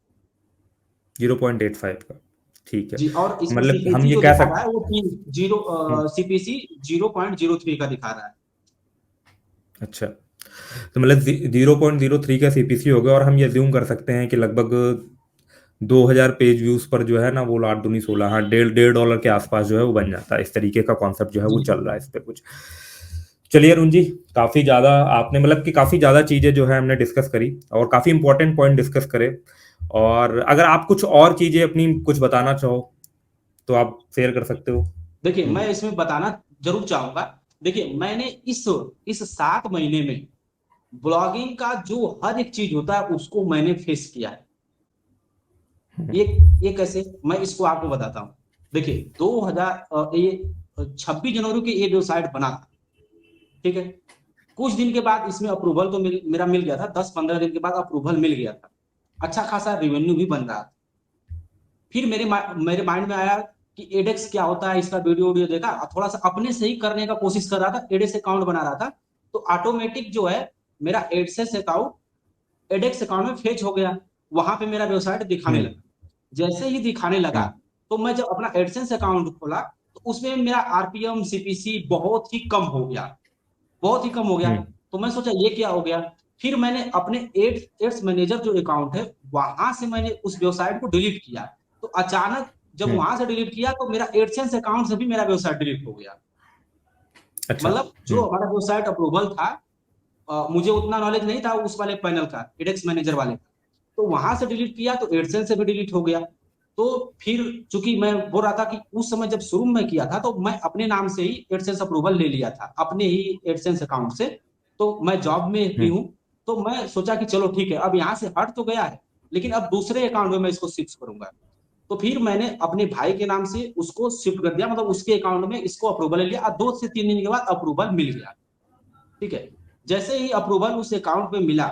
0.85 का, ठीक है। जी, और इसमें मतलब हम सीपीसी ये जो कह दिखा रहा सकते। है वो तीन जीरो, हम्म, सीपीसी 0.03 का दिखा रहा है। अच्छा। तो मतलब 0.03 का सीपीसी हो गया, और हम ये ज्यूम कर सकते हैं कि लगभग 2000 पेज व्यूज पर जो है ना वो 8 दूनी 16, हाँ, $1.5 के आसपास जो है वो बन जाता है। इस तरीके का कॉन्सेप्ट जो है वो जी चल रहा है इस पे कुछ। चलिए अरुण जी, काफी ज्यादा आपने मतलब कि काफी ज्यादा चीजें जो है हमने डिस्कस करी, और काफी इंपॉर्टेंट पॉइंट डिस्कस करे। और अगर आप कुछ और चीजें अपनी कुछ बताना चाहो तो आप शेयर कर सकते हो। देखिए, मैं इसमें बताना जरूर चाहूंगा। देखिए, मैंने इस 7 महीने में ब्लॉगिंग का जो हर एक चीज होता है उसको मैंने फेस किया है। हम्म ये कैसे, मैं इसको आपको बताता हूँ। देखिए, 2000 ये 26 जनवरी के ये वेबसाइट बना था, ठीक है। कुछ दिन के बाद इसमें अप्रूवल तो मेरा मिल गया था, 10-15 दिन के बाद अप्रूवल मिल गया था, अच्छा खासा रेवेन्यू भी बन रहा था। फिर मेरे माइंड में आया कि एडेक्स क्या होता है, इसका वीडियो वीडियो देखा, थोड़ा सा अपने से ही करने का कोशिश कर रहा था, एडेक्स अकाउंट बना रहा था। तो ऑटोमेटिक जो है मेरा एडसेंस अकाउंट एडेक्स अकाउंट में फेच हो गया, वहां पे मेरा वेबसाइट दिखाने हम्म लगा। जैसे ही दिखाने लगा, हम्म तो मैं जब अपना एडसेंस अकाउंट खोला, तो उसमें मेरा आरपीएम सीपीसी बहुत ही कम हो गया, बहुत ही कम हो गया। हम्म तो मैं सोचा ये क्या हो गया। फिर मैंने अपने एड्स मैनेजर जो अकाउंट है, वहां से मैंने उस वेबसाइट को डिलीट किया। तो अचानक जब हम्म वहां से डिलीट किया, तो मेरा एडसेंस अकाउंट से भी मेरा वेबसाइट डिलीट हो गया। अच्छा। मतलब जो हमारा वेबसाइट अप्रूवल था, मुझे उतना नॉलेज नहीं था उस वाले पैनल का, एडेक्स मैनेजर वाले का, तो वहां से डिलीट किया तो एडसेंस से भी डिलीट हो गया। तो फिर चूंकि मैं बोल रहा था कि उस समय जब शुरू में किया था, तो मैं अपने नाम से ही एडसेंस अप्रूवल ले लिया था, अपने ही एडसेंस अकाउंट से। तो मैं जॉब में भी हम्म हूँ, तो मैं सोचा कि चलो ठीक है, अब यहाँ से हट तो गया है, लेकिन अब दूसरे अकाउंट में मैं इसको शिफ्ट करूंगा। तो फिर मैंने अपने भाई के नाम से उसको शिफ्ट कर दिया, मतलब उसके अकाउंट में इसको अप्रूवल ले लिया, और 2 से 3 दिन के बाद अप्रूवल मिल गया, ठीक है। जैसे ही अप्रूवल उस अकाउंट में मिला,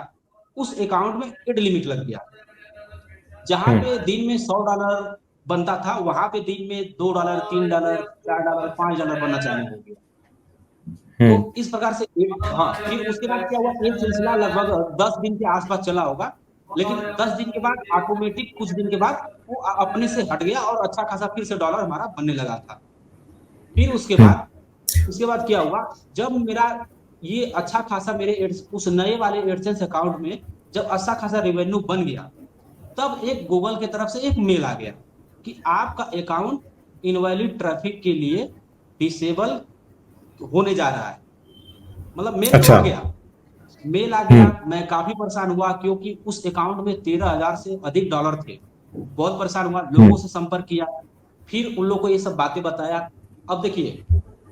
उस अकाउंट में एड लिमिट लग गया। जहां हम्म पे दिन में $100 बनता था, वहां पे दिन में $2, $3, $4, $5 बनना चालू हो गया। तो इस प्रकार से हाँ, फिर उसके बाद क्या हुआ, एक सिलसिला लगभग 10 दिन के आसपास चला होगा। लेकिन 10 दिन के बाद ऑटोमेटिक कुछ दिन के बाद वो अपने से हट गया और अच्छा खासा फिर से डॉलर हमारा बनने लगा था। फिर उसके बाद क्या हुआ, जब मेरा ये अच्छा खासा मेरे उस नए वाले एडसेंस अकाउंट में जब अच्छा खासा रेवेन्यू बन गया, तब एक गूगल की तरफ से एक मेल आ गया कि आपका अकाउंट इनवैलिड ट्रैफिक के लिए डिसेबल होने जा रहा है। मतलब मेल तो अच्छा। आ गया, मेल आ गया, हम्म। मैं काफी परेशान हुआ क्योंकि उस अकाउंट में 13,000 से अधिक डॉलर थे। बहुत परेशान हुआ, लोगों हम्म। से संपर्क किया, फिर उन लोगों को ये सब बातें बताया। अब देखिए,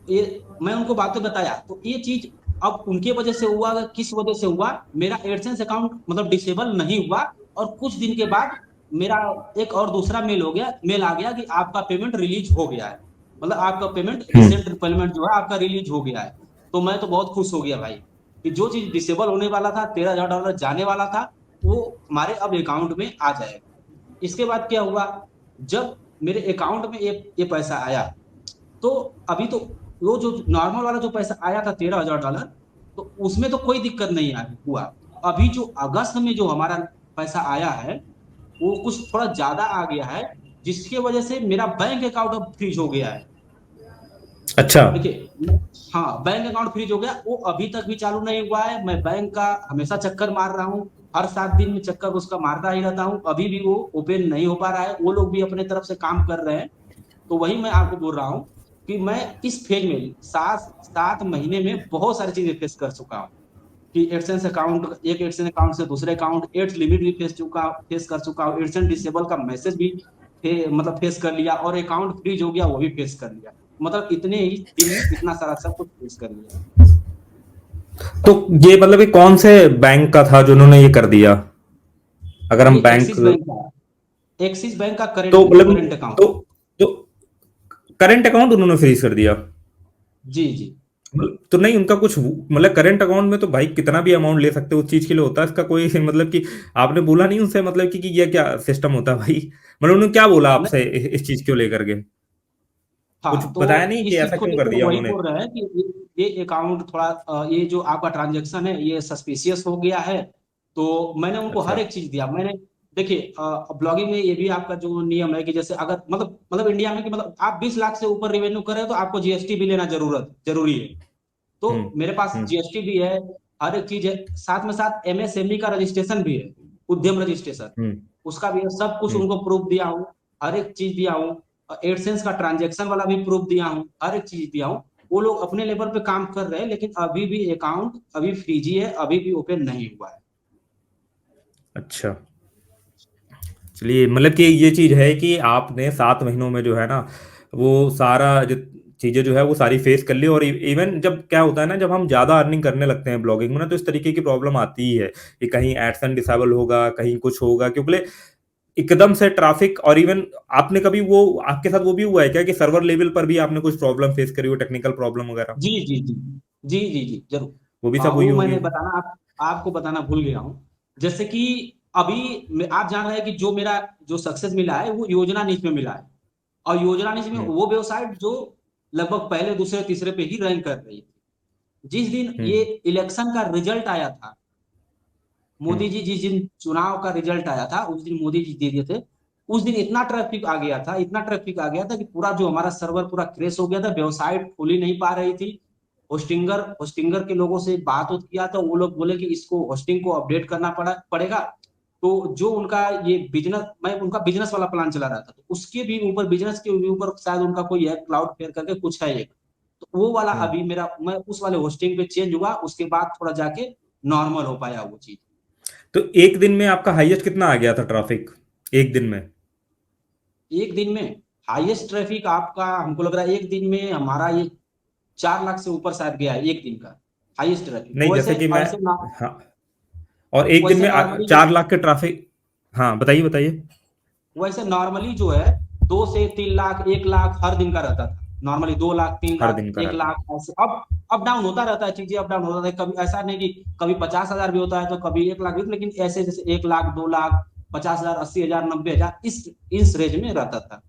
ये मैं उनको बातें बताया तो ये चीज अब उनके वजह से हुआ, किस वजह से हुआ, मेरा एडसेंस अकाउंट मतलब डिसेबल नहीं हुआ। और कुछ दिन के बाद मेरा एक और दूसरा मेल आ गया कि आपका पेमेंट रिलीज हो गया है। मतलब आपका पेमेंट हम्म। रिसेंट पेमेंट जो है आपका रिलीज हो गया है। तो मैं तो बहुत खुश हो गया भाई कि जो चीज डिसेबल होने वाला था, 13,000 डॉलर जाने वाला था, वो हमारे अब अकाउंट में आ जाएगा। इसके बाद क्या हुआ, जब मेरे अकाउंट में ये पैसा आया, तो अभी तो वो जो नॉर्मल वाला जो पैसा आया था 13,000 डॉलर, तो उसमें तो कोई दिक्कत नहीं हुआ। अभी जो अगस्त में जो हमारा पैसा आया है, वो कुछ थोड़ा ज्यादा आ गया है, जिसके वजह से मेरा बैंक अकाउंट अब फ्रीज हो गया है। अच्छा। देखिए, हाँ, बैंक अकाउंट फ्रीज हो गया, वो अभी तक भी चालू नहीं हुआ है। मैं बैंक का हमेशा चक्कर मार रहा हूँ, हर 7 दिन में चक्कर उसका मारता ही रहता हूँ, अभी भी वो ओपन नहीं हो पा रहा है। वो लोग भी अपने तरफ से काम कर रहे हैं। तो वही मैं आपको बोल रहा हूँ कि मैं इस फेज में 7 7 महीने में बहुत सारी चीजें फेस कर चुका हूँ कि एक एडसेंस अकाउंट से दूसरे अकाउंट, एड्स लिमिट भी फेस कर चुका हूँ, एडसेंस डिसेबल का मैसेज भी मतलब फेस कर लिया, और अकाउंट फ्रीज हो गया वो भी फेस कर लिया। मतलब इतने ही दिन में इतना सारा सब कुछ फेस कर लिया। तो ये मतलब ये कौन से बैंक का था जिन्होंने ये कर दिया, अगर ये हम बैंक। एक्सिस बैंक का तो करेंट मतलब करेंट अकाउंट। तो तो करंट अकाउंट उन्होंने फ्रीज कर दिया। जी जी। तो नहीं उनका कुछ मतलब करंट अकाउंट में तो भाई कितना भी अमाउंट ले सकते हो, उस चीज के लिए होता है इसका कोई मतलब कि आपने बोला नहीं उनसे मतलब कि ये क्या सिस्टम होता है भाई, मतलब उन्होंने क्या बोला आपसे नहीं, इस चीज को लेकर के, कुछ हाँ, तो बताया नहीं कि इस चीज ऐसा को क्यों कर लेकर दिया वही उन्होंने। बोल रहे हैं कि ये अकाउंट थोड़ा ये जो आपका ट्रांजैक्शन है ये सस्पिशियस हो गया है। तो मैंने उनको अच्छा। हर एक चीज दिया। मैंने देखिए, ब्लॉगिंग में ये भी आपका जो नियम है कि जैसे अगर मतलब इंडिया में कि मतलब आप 20 लाख से ऊपर रेवेन्यू करें तो आपको जीएसटी भी लेना जरूरी है। हम्म। तो मेरे पास हम्म। जीएसटी भी है, हर एक चीज है। साथ में साथ एमएसएमई का रजिस्ट्रेशन भी है, उद्यम रजिस्ट्रेशन, हम्म। उसका भी है। सब कुछ हम्म। उनको प्रूफ दिया हूँ, हर एक चीज दिया हूँ। एडसेंस का ट्रांजेक्शन वाला भी प्रूफ दिया हूँ, हर एक चीज दिया हूँ। वो लोग अपने लेवल पे काम कर रहे हैं, लेकिन अभी भी अकाउंट अभी फ्रीजी है, अभी भी ओपन नहीं हुआ है। अच्छा। चलिए मतलब कि ये चीज है कि आपने 7 महीनों में जो है ना वो सारा जो चीजें जो है वो सारी फेस कर ली, और इवन जब क्या होता है ना जब हम ज्यादा अर्निंग करने लगते हैं ब्लॉगिंग में ना तो इस तरीके की प्रॉब्लम आती ही है कि कहीं एडसन डिसेबल होगा, कहीं कुछ होगा, क्योंकि एकदम से ट्रैफिक, और इवन आपने कभी वो आपके साथ वो भी हुआ है क्या कि सर्वर लेवल पर भी आपने कुछ प्रॉब्लम फेस करी हो, टेक्निकल प्रॉब्लम वगैरह, जी जी जी जी जी जी, जरूर। वो भी सब हुई वो होगी। मैंने बताना आपको बताना भूल गया हूँ। जैसे कि अभी आप जान रहे हैं कि जो मेरा जो सक्सेस मिला है वो योजना नीच में मिला है। और योजना नीच में हम्म। वो वेबसाइट जो लगभग पहले दूसरे तीसरे पे ही रैंक कर रही थी। जिस दिन ये हम्म। इलेक्शन का रिजल्ट आया था, हम्म। मोदी जी जिस दिन चुनाव का रिजल्ट आया था उस दिन मोदी जी दे दिए थे। उस दिन इतना ट्रैफिक आ गया था, इतना ट्रैफिक आ गया था कि पूरा जो हमारा सर्वर पूरा क्रैश हो गया था, वेबसाइट खुल ही नहीं पा रही थी। होस्टिंगर के लोगों से बात होती किया तो वो लोग बोले कि इसको होस्टिंग को अपडेट करना पड़ेगा। तो जो उनका ये बिजनेस, मैं उनका बिजनेस वाला प्लान चला रहा था, तो उसके भी ऊपर, बिजनेस के भी ऊपर शायद उनका कोई है, क्लाउड फेयर करके कुछ है एक। तो वो वाला हम्म। अभी मेरा, मैं उस वाले होस्टिंग पे चेंज हुआ, उसके बाद थोड़ा जाके नॉर्मल हो पाया वो चीज। तो एक दिन में आपका हाईएस्ट कितना आ गया था ट्रैफिक, एक दिन में। एक दिन में हाईएस्ट ट्रैफिक आपका, हमको लग रहा है एक दिन में हमारा ये 4 लाख से ऊपर शायद गया है एक दिन का हाईएस्ट ट्रैफिक। नहीं जैसे वैसे कि मैं, ऐसे ना, हाँ, और एक दिन वैसे में नॉर्मली जो 4 लाख के ट्रैफिक। हाँ बताइए बताइए। वैसे नॉर्मली जो है 2 से 3 लाख, 1 लाख हर दिन का रहता था। नॉर्मली 2 लाख, तीन हर लाख दिन का एक रहता लाख ऐसे अप डाउन होता रहता है, चीजें अप डाउन होता है। कभी ऐसा नहीं कि कभी 50,000 भी होता है तो कभी 1 लाख भी, लेकिन ऐसे जैसे 1 लाख, 2 लाख, 50,000, 80,000, 90,000 इस रेंज में रहता था।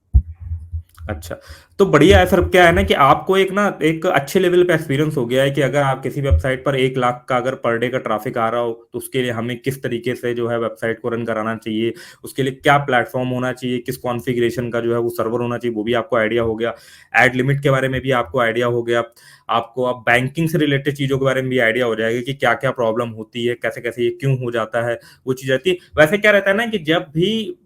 अच्छा, तो बढ़िया है। फिर क्या है ना कि आपको एक ना एक अच्छे लेवल पे एक्सपीरियंस हो गया है कि अगर आप किसी वेबसाइट पर 1 लाख का अगर पर डे का ट्रैफिक आ रहा हो, तो उसके लिए हमें किस तरीके से जो है वेबसाइट को रन कराना चाहिए, उसके लिए क्या प्लेटफॉर्म होना चाहिए, किस कॉन्फ़िगरेशन का जो है वो सर्वर होना चाहिए, वो भी आपको आइडिया हो गया। एड लिमिट के बारे में भी आपको आइडिया हो गया। आपको अब बैंकिंग से रिलेटेड चीज़ों के बारे में भी आइडिया हो जाएगा कि क्या-क्या प्रॉब्लम होती है, कैसे-कैसे ये क्यों हो जाता है, वो चीज़ आती है। वैसे क्या रहता है ना कि जब भी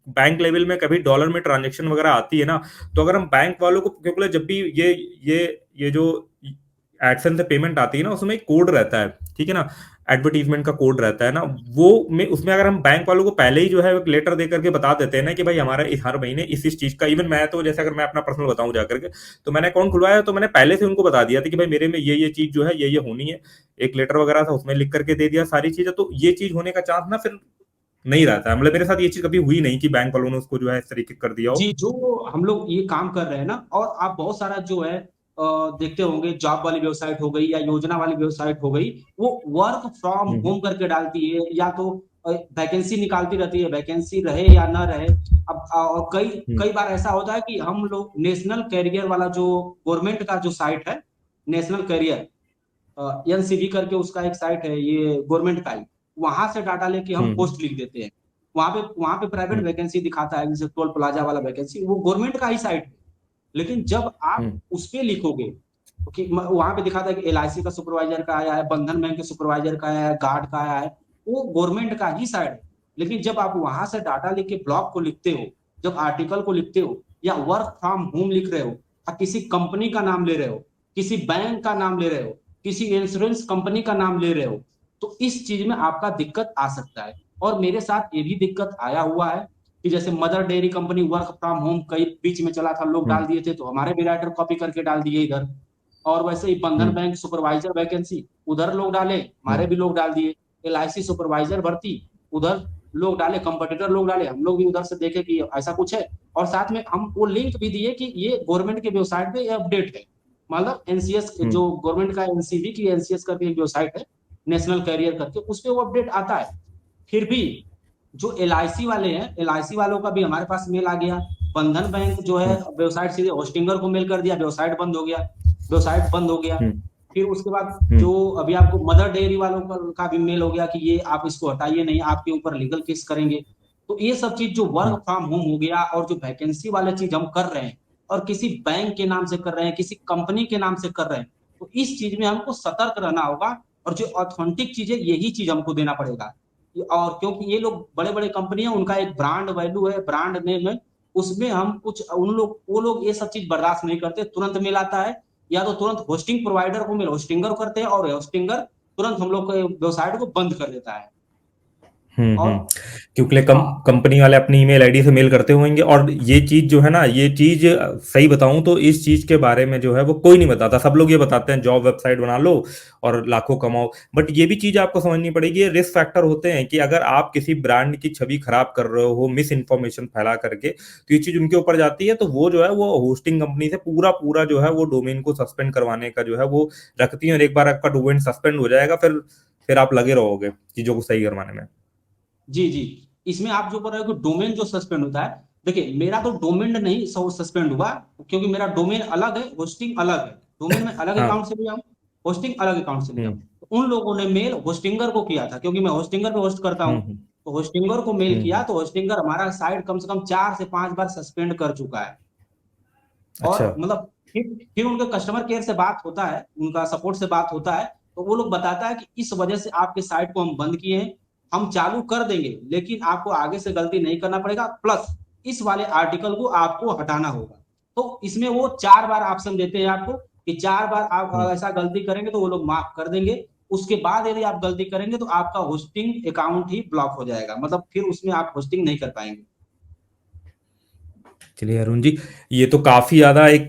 बैंक लेवल में कभी डॉलर में ट्रांजैक्शन वगैरह आती है ना, तो अगर हम बैंक वालों को, क्योंकि जब भी ये ये जो एडसेंस से पेमेंट आती है ना, उसमें एक कोड रहता है, ठीक है ना? एडवर्टाइजमेंट का कोड रहता है ना, वो में उसमें अगर हम बैंक वालों को पहले ही जो है एक लेटर दे करके बता देते हैं ना कि भाई हमारा इस हर महीने इस चीज का, इवन मैं तो जैसे अगर मैं अपना पर्सनल बताऊं जाकर के, तो मैंने अकाउंट खुलवाया तो मैंने पहले से उनको बता दिया था कि भाई मेरे में ये चीज जो है ये होनी है। एक लेटर वगैरह था उसमें लिख करके दे दिया सारी चीजें, तो ये चीज होने का चांस ना फिर नहीं रहता है। मतलब मेरे साथ ये चीज कभी हुई नहीं कि बैंक वालों ने उसको जो है इस तरीके कर दिया हो। जी, जो हम लोग ये काम कर रहे हैं ना, और आप बहुत सारा जो है देखते होंगे, जॉब वाली वेबसाइट हो गई या योजना वाली वेबसाइट हो गई, वो वर्क फ्रॉम हम्म। होम करके डालती है, या तो वैकेंसी निकालती रहती है, वैकेंसी रहे या ना रहे। अब और कई हम्म। कई बार ऐसा होता है कि हम लोग नेशनल कैरियर वाला जो गवर्नमेंट का जो साइट है, नेशनल कैरियर, एनसीबी करके उसका एक साइट है, ये गवर्नमेंट का ही, वहां से डाटा लेके हम हम्म। पोस्ट लिख देते हैं। वहां पे प्राइवेट हम्म। वैकेंसी दिखाता है, जैसे टोल प्लाजा वाला वैकेंसी, वो गवर्नमेंट का ही साइट है। लेकिन जब आप हम्म। उस पे लिखोगे, कि वहां पे दिखाता है कि एलआईसी का सुपरवाइजर का आया है, बंधन बैंक के सुपरवाइजर का आया है, गार्ड का आया है, वो गवर्नमेंट का ही साइट है। लेकिन जब आप वहां से डाटा लिख के ब्लॉग को लिखते हो, जब आर्टिकल को लिखते हो, या वर्क फ्रॉम होम लिख रहे हो, या किसी कंपनी का नाम ले रहे हो, किसी बैंक का नाम ले रहे हो, किसी इंश्योरेंस कंपनी का नाम ले रहे हो, तो इस चीज में आपका दिक्कत आ सकता है। और मेरे साथ ये भी दिक्कत आया हुआ है कि जैसे mother dairy company work from home कई बीच में चला था, लोग डाल हम्म। दिए थे, तो हमारे भी राइटर कॉपी करके डाल दिए इधर। और वैसे ही बंधन हम्म। बैंक सुपरवाइजर वैकेंसी, उधर लोग डाले, हमारे हम्म। भी लोग डाल दिए। एलआईसी सुपरवाइजर भर्ती, उधर लोग डाले, कंपटीटर लोग डाले, हम लोग भी उधर से देखे कि ऐसा कुछ है। और साथ में हम वो लिंक भी दिए कि ये गवर्नमेंट के वेबसाइट पे ये अपडेट है, मतलब एनसीएस, हम्म। जो गवर्नमेंट का एनसीबी की एनसीएस करके एक वेबसाइट है, नेशनल कैरियर करके, उस पर वो अपडेट आता है। फिर भी जो एलआईसी वाले हैं, एलआईसी वालों का भी हमारे पास मेल आ गया। बंधन बैंक जो है हम्म। वेबसाइट सीधे होस्टिंगर को मेल कर दिया, वेबसाइट बंद हो गया, वेबसाइट बंद हो गया। हम्म। फिर उसके बाद हम्म। जो अभी आपको मदर डेयरी वालों का भी मेल हो गया कि ये आप इसको हटाइए, नहीं आपके ऊपर लीगल केस करेंगे। तो ये सब चीज जो वर्क हम्म। फ्रॉम होम हो गया, और जो वैकेंसी वाले चीज हम कर रहे हैं, और किसी बैंक के नाम से कर रहे हैं, किसी कंपनी के नाम से कर रहे हैं, तो इस चीज में हमको सतर्क रहना होगा। और जो ऑथेंटिक चीज है, यही चीज हमको देना पड़ेगा। और क्योंकि ये लोग बड़े बड़े कंपनी है, उनका एक ब्रांड वैल्यू है, ब्रांड नेम है, उसमें हम कुछ उन लोग, वो लोग ये सब चीज बर्दाश्त नहीं करते, तुरंत मेल आता है, या तो तुरंत होस्टिंग प्रोवाइडर को मेल, होस्टिंगर करते हैं, और होस्टिंगर तुरंत हम लोग के वेबसाइट को बंद कर देता है। और क्योंकि हाँ, कंपनी वाले अपनी ईमेल आईडी से मेल करते होंगे, और ये चीज जो है ना, ये चीज सही बताऊं तो इस चीज के बारे में जो है वो कोई नहीं बताता। सब लोग ये बताते हैं जॉब वेबसाइट बना लो और लाखों कमाओ। बट ये भी चीज आपको समझनी पड़ेगी, ये रिस्क फैक्टर होते हैं कि अगर आप किसी ब्रांड की छवि खराब कर रहे हो मिस इन्फॉर्मेशन फैला करके, तो ये चीज उनके ऊपर जाती है, तो वो जो है वो होस्टिंग कंपनी से पूरा पूरा जो है वो डोमेन को सस्पेंड करवाने का जो है वो रखती है। और एक बार आपका डोमेन सस्पेंड हो जाएगा, फिर आप लगे रहोगे चीजों को सही करवाने में। जी जी, इसमें आप जो बोल रहे हो कि डोमेन जो सस्पेंड होता है, देखिए मेरा तो डोमेन नहीं सस्पेंड हुआ, क्योंकि मेरा डोमेन अलग है, होस्टिंग अलग है। डोमेन में अलग हाँ। अकाउंट से लिया हूँ, होस्टिंग अलग अकाउंट से लिया हूँ। हम्म। तो उन लोगों ने मेल होस्टिंगर को किया था, क्योंकि मैं होस्टिंगर पे होस्ट करता हूँ। हम्म। तो होस्टिंगर को मेल किया, हम्म। तो होस्टिंगर हमारा साइट कम से कम 4 से 5 बार सस्पेंड कर चुका है। अच्छा। और मतलब फिर उनके कस्टमर केयर से बात होता है, उनका सपोर्ट से बात होता है, तो वो लोग बताता है कि इस वजह से आपके साइट को हम बंद किए हैं, हम चालू कर देंगे, लेकिन आपको आगे से गलती नहीं करना पड़ेगा, प्लस इस वाले आर्टिकल को आपको हटाना होगा। तो इसमें वो 4 बार ऑप्शन देते हैं आपको, कि 4 बार आप हम्म। ऐसा गलती करेंगे तो वो लोग माफ कर देंगे। उसके बाद यदि आप गलती करेंगे तो आपका होस्टिंग अकाउंट ही ब्लॉक हो जाएगा, मतलब फिर उसमें आप होस्टिंग नहीं कर पाएंगे। चलिए अरुण जी, ये तो काफी ज्यादा एक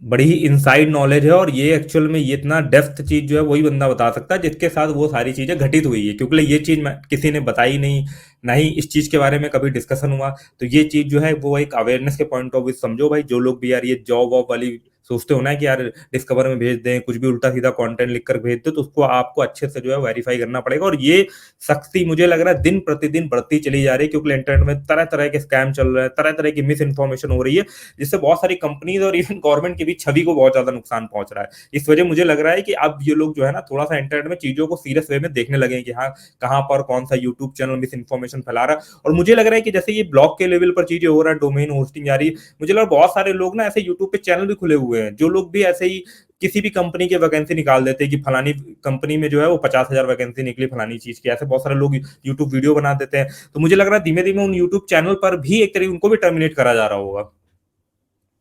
बड़ी ही इनसाइड नॉलेज है। और ये एक्चुअल में ये इतना डेप्थ चीज जो है वही बंदा बता सकता है जिसके साथ वो सारी चीजें घटित हुई है, क्योंकि ये चीज मैं किसी ने बताई नहीं, ना ही इस चीज के बारे में कभी डिस्कशन हुआ। तो ये चीज जो है वो एक अवेयरनेस के पॉइंट ऑफ व्यू समझो भाई, जो लोग भी यार ये जॉब वॉब वाली सोचते हो ना कि यार डिस्कवर में भेज दें, कुछ भी उल्टा सीधा कंटेंट लिखकर भेज दो, तो उसको आपको अच्छे से जो है वेरीफाई करना पड़ेगा। और ये सख्ती मुझे लग रहा है दिन प्रतिदिन बढ़ती चली जा रही है, क्योंकि इंटरनेट में तरह तरह के स्कैम चल रहे हैं, तरह तरह की मिस इन्फॉर्मेशन हो रही है, जिससे बहुत सारी कंपनीज और इवन गवर्नमेंट की भी छवि को बहुत ज्यादा नुकसान पहुंच रहा है। इस वजह मुझे लग रहा है कि अब ये लोग जो है ना थोड़ा सा इंटरनेट में चीजों को सीरियस वे में देखने लगे कि हाँ, कहां पर कौन सा यूट्यूब चैनल मिस इन्फॉर्मेशन फैला रहा है। और मुझे लग रहा है कि जैसे ये ब्लॉग के लेवल पर चीजें हो रहा है, डोमेन होस्टिंग जा रही है, मुझे लग रहा है बहुत सारे लोग ना ऐसे यूट्यूब पे चैनल भी खुले हुए हैं, जो लोग भी ऐसे ही किसी भी कंपनी की वैकेंसी निकाल देते हैं कि फलानी कंपनी में जो है वो 50,000 वैकेंसी निकली फलानी चीज की, ऐसे बहुत सारे लोग यूट्यूब वीडियो बना देते हैं। तो मुझे लग रहा है धीमे धीमे उन यूट्यूब चैनल पर भी एक तरीके उनको भी टर्मिनेट करा जा रहा होगा।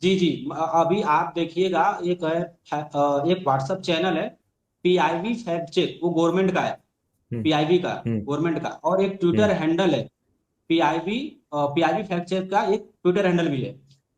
जी जी। अभी आप देखिएगा, एक है एक व्हाट्सएप चैनल है, पीआईवी फैक्ट चेक, वो गवर्नमेंट का है। हम्म। पीआईबी का, हम्म। गवर्नमेंट का। और एक ट्विटर हम्म। हैंडल है, पीआईबी पीआईबी फैक्ट चेक का एक ट्विटर हैंडल भी है।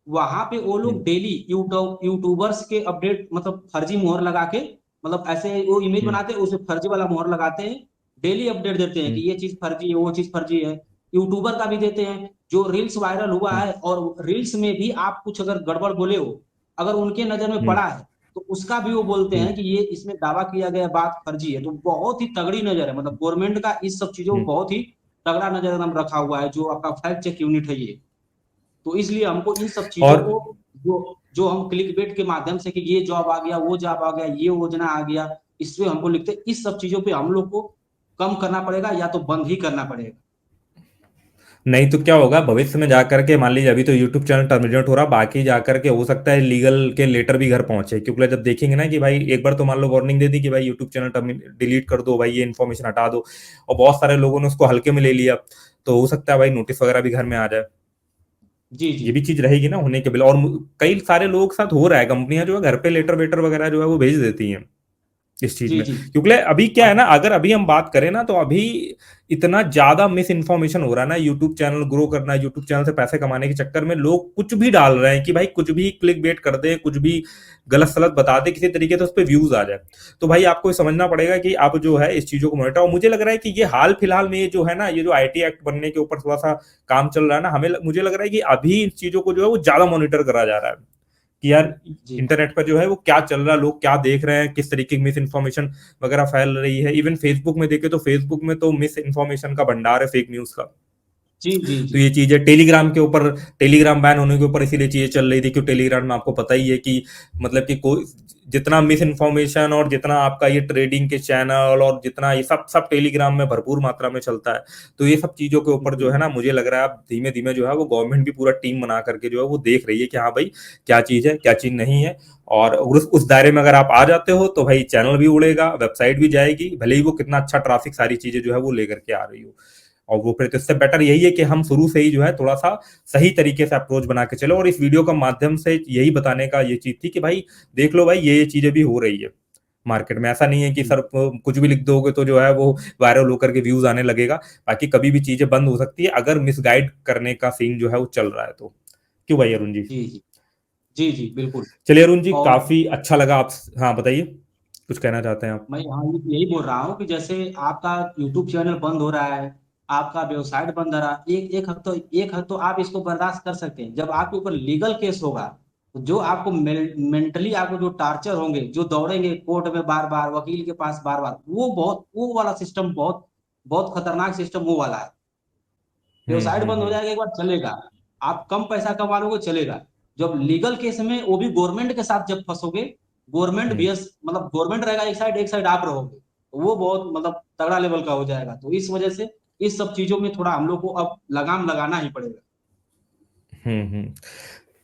वहां पे वो लोग हम्म। डेली यूट्यूबर्स के अपडेट, मतलब फर्जी मोहर लगा के, मतलब ऐसे वो इमेज हम्म। बनाते हैं, उसे फर्जी वाला मोहर लगाते हैं। डेली अपडेट देते हैं कि हम्म। ये चीज फर्जी है, वो चीज फर्जी है। यूट्यूबर का भी देते हैं, जो रील्स वायरल हुआ हम्म। है, और रील्स में भी आप कुछ अगर गड़बड़ बोले हो, अगर उनके नजर में हम्म। पड़ा है, तो उसका भी वो बोलते हम्म। हैं कि ये इसमें दावा किया गया बात फर्जी है। तो बहुत ही तगड़ी नजर है, मतलब गवर्नमेंट का इस सब चीजों को हम्म। बहुत ही तगड़ा नजर एकदम रखा हुआ है, जो आपका फैक्ट चेक यूनिट है ये। तो इसलिए हमको इन सब चीजों और को, जो जो हम क्लिक बेट के माध्यम से कि ये जॉब आ गया, वो जॉब आ गया, ये योजना आ गया, इसलिए हमको लिखते हैं, इस सब चीजों पे हम लोग को कम करना पड़ेगा, या तो बंद ही करना पड़ेगा। नहीं तो क्या होगा भविष्य में जाकर के, मान लीजिए अभी तो यूट्यूब चैनल टर्मिनेट हो रहा, बाकी जाकर के हो सकता है लीगल के लेटर भी घर पहुंचे, क्योंकि जब देखेंगे ना कि भाई एक बार तो मान लो वार्निंग दे दी कि भाई यूट्यूब चैनल डिलीट कर दो, भाई ये इन्फॉर्मेशन हटा दो, और बहुत सारे लोगों ने उसको हल्के में ले लिया, तो हो सकता है भाई नोटिस वगैरह भी घर में आ जाए। जी जी ये भी चीज रहेगी ना होने के बिल। और कई सारे लोगों के साथ हो रहा है, कंपनियां जो है घर पे लेटर वेटर वगैरह जो है वो भेज देती हैं इस चीज जी में। जी। क्योंकि अभी क्या है अब ना, अगर अभी हम बात करें ना, तो अभी इतना ज्यादा मिस इन्फॉर्मेशन हो रहा है ना, यूट्यूब चैनल ग्रो करना है, यूट्यूब चैनल से पैसे कमाने के चक्कर में लोग कुछ भी डाल रहे हैं कि भाई कुछ भी क्लिक बेट कर दे, कुछ भी गलत सलत बता दे किसी तरीके से, उस पर व्यूज आ जाए। तो भाई आपको ये समझना पड़ेगा कि आप जो है इस चीजों को मॉनिटर। और मुझे लग रहा है कि ये हाल फिलहाल में ये जो है ना, ये जो आईटी एक्ट बनने के ऊपर थोड़ा सा काम चल रहा है ना, हमें मुझे लग रहा है कि अभी इन चीजों को जो है वो ज्यादा मॉनिटर करा जा रहा है कि यार जी इंटरनेट पर जो है वो क्या चल रहा है, लोग क्या देख रहे हैं, किस तरीके की मिस इन्फॉर्मेशन वगैरह फैल रही है। इवन फेसबुक में देखे तो फेसबुक में तो मिस इन्फॉर्मेशन का भंडार है, फेक न्यूज का। जी जी तो जी ये चीज है टेलीग्राम के ऊपर, टेलीग्राम बैन होने के ऊपर इसीलिए चीजें चल रही थी, क्योंकि टेलीग्राम में आपको पता ही है कि मतलब कि कोई जितना मिस इन्फॉर्मेशन और जितना आपका ये ट्रेडिंग के चैनल और जितना ये सब सब टेलीग्राम में भरपूर मात्रा में चलता है। तो ये सब चीजों के ऊपर जो जी है ना, मुझे लग रहा है अब धीमे धीमे जो है वो गवर्नमेंट भी पूरा टीम बना करके जो है वो देख रही है कि हाँ भाई क्या चीज है क्या चीज नहीं है। और उस दायरे में अगर आप आ जाते हो तो भाई चैनल भी उड़ेगा, वेबसाइट भी जाएगी, भले ही वो कितना अच्छा ट्रैफिक सारी चीजें जो है वो लेकर के आ रही हो। और वो फिर तो इससे बेटर यही है कि हम शुरू से ही जो है थोड़ा सा सही तरीके से अप्रोच बना के चलो। और इस वीडियो का माध्यम से यही बताने का ये चीज थी कि भाई देख लो भाई ये चीजें भी हो रही है मार्केट में। ऐसा नहीं है कि जी सर कुछ भी लिख दोगे तो जो है वो वायरल होकर के व्यूज आने लगेगा। बाकी कभी भी चीजें बंद हो सकती है अगर मिसगाइड करने का सीन जो है वो चल रहा है तो। क्यों भाई अरुण जी? जी जी जी जी बिल्कुल। चलिए अरुण जी, और काफी अच्छा लगा आप। हाँ बताइए, कुछ कहना चाहते हैं आप? मैं यहाँ यही बोल रहा हूँ कि जैसे आपका यूट्यूब चैनल बंद हो रहा है, आपका वेबसाइट बंद हो रहा है, एक हद तो आप इसको बर्दाश्त कर सकते हैं। जब आपके ऊपर लीगल केस होगा, तो जो आपको मेंटली आपको जो टार्चर होंगे, जो दौड़ेंगे कोर्ट में बार बार, वकील के पास बार बार, वो वाला सिस्टम बहुत बहुत खतरनाक सिस्टम वो वाला है। वेबसाइट बंद हो हम्म। जाएगा एक बार, चलेगा, आप कम पैसा कमा लोगे, चलेगा। जब लीगल केस में, वो भी गवर्नमेंट के साथ जब फंसोगे, गवर्नमेंट हम्म। बीएस, मतलब गवर्नमेंट रहेगा एक साइड आप रहोगे, तो वो बहुत मतलब तगड़ा लेवल का हो जाएगा। तो इस वजह से इस सब चीजों में थोड़ा हम लोग को अब लगाम लगाना ही पड़ेगा। हम्म।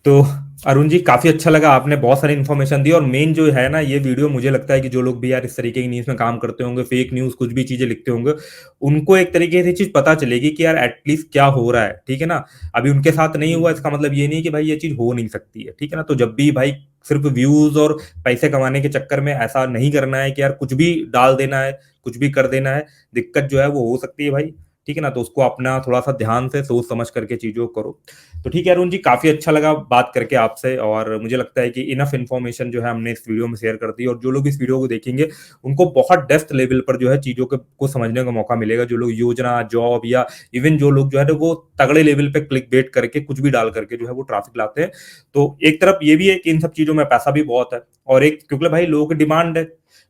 तो अरुण जी, काफी अच्छा लगा, आपने बहुत सारी इन्फॉर्मेशन दी। और मेन जो है ना ये वीडियो, मुझे लगता है कि जो लोग भी यार इस तरीके की न्यूज में काम करते होंगे, फेक न्यूज कुछ भी चीजें लिखते होंगे, उनको एक तरीके से चीज पता चलेगी कि यार एटलीस्ट क्या हो रहा है, ठीक है ना। अभी उनके साथ नहीं हुआ, जी इसका मतलब ये नहीं कि भाई ये चीज हो नहीं सकती है, ठीक है ना। तो जब भी भाई सिर्फ व्यूज और पैसे कमाने के चक्कर में ऐसा नहीं करना है कि यार कुछ भी डाल देना है, कुछ भी कर देना है, दिक्कत जो है वो हो सकती है भाई। ठीक है ना, तो उसको अपना थोड़ा सा ध्यान से सोच समझ करके चीजों को करो। तो ठीक है अरुण जी, काफी अच्छा लगा बात करके आपसे, और मुझे लगता है कि इनफ इन्फॉर्मेशन जो है हमने इस वीडियो में शेयर कर दी, और जो लोग इस वीडियो को देखेंगे उनको बहुत डेप्थ लेवल पर जो है चीजों को समझने का मौका मिलेगा। जो लोग योजना, जॉब, या इवन जो लोग जो है वो तगड़े लेवल पे क्लिक बेट करके कुछ भी डाल करके जो है वो ट्रैफिक लाते हैं, तो एक तरफ ये भी है कि इन सब चीजों में पैसा भी बहुत है, और एक क्योंकि भाई लोगों की डिमांड है।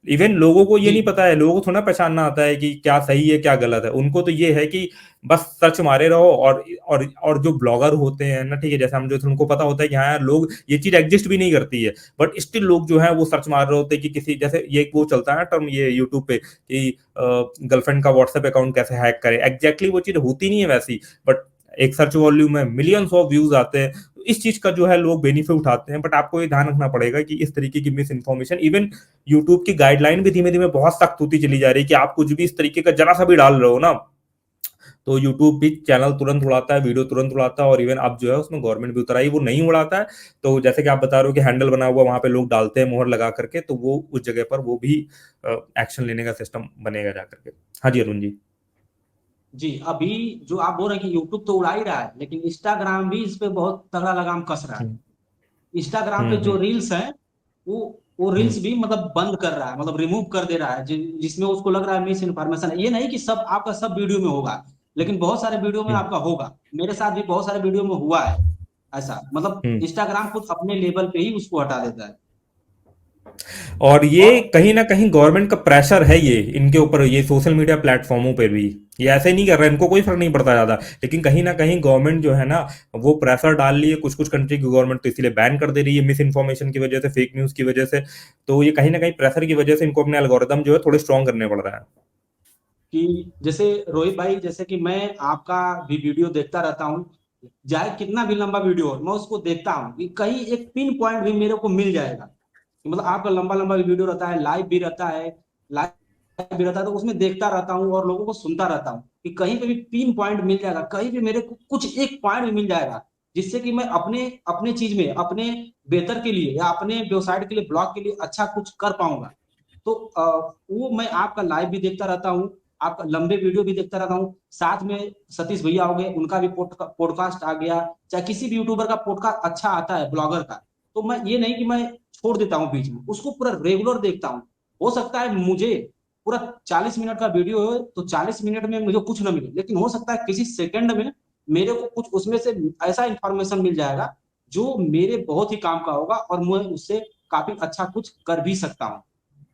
इवन लोगों को ये जी नहीं पता है, लोगों को थोड़ा पहचानना आता है कि क्या सही है क्या गलत है, उनको तो ये है कि बस सर्च मारे रहो, और जो ब्लॉगर होते हैं ना, ठीक है, जैसे हम जो उनको पता होता है कि हाँ यार लोग ये चीज एग्जिस्ट भी नहीं करती है, बट स्टिल लोग जो है वो सर्च मार रहे होते हैं कि किसी, जैसे ये वो चलता है ना टर्म ये यूट्यूब पे कि गर्लफ्रेंड का व्हाट्सएप अकाउंट कैसे हैक करे, एग्जैक्टली वो चीज होती नहीं है वैसी, बट एक सर्च वॉल्यूम में मिलियंस ऑफ व्यूज आते हैं, तो इस चीज का जो है लोग बेनिफिट उठाते हैं। बट आपको ये ध्यान रखना पड़ेगा कि इस तरीके की मिस इन्फॉर्मेशन, इवन यूट्यूब की गाइडलाइन भी धीमे धीमे बहुत सख्त होती चली जा रही है कि आप कुछ भी इस तरीके का जरा सा भी डाल रहे हो ना, तो यूट्यूब भी चैनल तुरंत उड़ाता है, वीडियो तुरंत उड़ाता है, और इवन अब जो है उसमें गवर्नमेंट भी उतर आई, वो नहीं उड़ाता है। तो जैसे कि आप बता रहे हो कि हैंडल बना हुआ वहां पे लोग डालते हैं मोहर लगा करके, तो वो उस जगह पर वो भी एक्शन लेने का सिस्टम बनेगा जा करके। हाँ जी अरुण जी। जी, अभी जो आप बोल रहे हैं कि यूट्यूब तो उड़ा ही रहा है, लेकिन इंस्टाग्राम भी इस पे बहुत तगड़ा लगाम कस रहा है। हम्म इंस्टाग्राम पे जो हम्म रील्स हैं, वो वो हम्म रील्स भी मतलब बंद कर रहा है, मतलब रिमूव कर दे रहा है, जिसमें उसको लग रहा है मिस इन्फॉर्मेशन है। ये नहीं कि सब आपका सब वीडियो में होगा, लेकिन बहुत सारे वीडियो में हम्म आपका होगा। मेरे साथ भी बहुत सारे वीडियो में हुआ है ऐसा, मतलब हम्म। इंस्टाग्राम खुद अपने लेवल पे ही उसको हटा देता है। और ये और कहीं ना कहीं गवर्नमेंट का प्रेशर है ये इनके ऊपर, ये सोशल मीडिया प्लेटफॉर्मों पे भी ये ऐसे नहीं कर रहे, इनको कोई फर्क नहीं पड़ता ज्यादा, लेकिन कहीं ना कहीं गवर्नमेंट जो है ना वो प्रेशर डाल रही है, कुछ कुछ कंट्री की गवर्नमेंट तो इसलिए बैन कर दे रही है मिस इन्फॉर्मेशन की वजह से, फेक न्यूज की वजह से। तो ये कहीं ना कहीं प्रेशर की वजह से इनको अपने एल्गोरिदम जो है थोड़े स्ट्रॉन्ग करने पड़ रहा है। कि जैसे रोहित भाई, जैसे कि मैं आपका भी वीडियो देखता रहता हूँ, चाहे कितना भी लंबा वीडियो हो मैं उसको देखता हूँ कि कहीं एक पिन पॉइंट भी मेरे को मिल जाएगा। मतलब आपका लंबा लंबा वीडियो रहता है, लाइव भी रहता है, लाइव भी रहता है, तो उसमें देखता रहता हूँ और लोगों को सुनता रहता हूँ कि कहीं पे भी पिन पॉइंट मिल जाएगा, कहीं भी मेरे को कुछ एक पॉइंट भी मिल जाएगा, जिससे कि मैं अपने अपने चीज में, अपने बेहतर के लिए या अपने वेबसाइट के लिए, ब्लॉग के लिए अच्छा कुछ कर पाऊंगा। तो वो मैं आपका लाइव भी देखता रहता हूँ, आपका लंबे वीडियो भी देखता रहता हूँ, साथ में सतीश भैया हो गए, उनका भी पॉडकास्ट आ गया, चाहे किसी भी यूट्यूबर का पॉडकास्ट अच्छा आता है, ब्लॉगर का, तो मैं ये नहीं कि मैं छोड़ देता हूँ बीच में, उसको पूरा रेगुलर देखता हूँ। हो सकता है मुझे पूरा 40 मिनट का वीडियो हो तो 40 मिनट में मुझे कुछ ना मिले, लेकिन हो सकता है किसी सेकंड में मेरे को कुछ उसमें से ऐसा इंफॉर्मेशन मिल जाएगा जो मेरे बहुत ही काम का होगा, और मैं उससे काफी अच्छा कुछ कर भी सकता हूँ।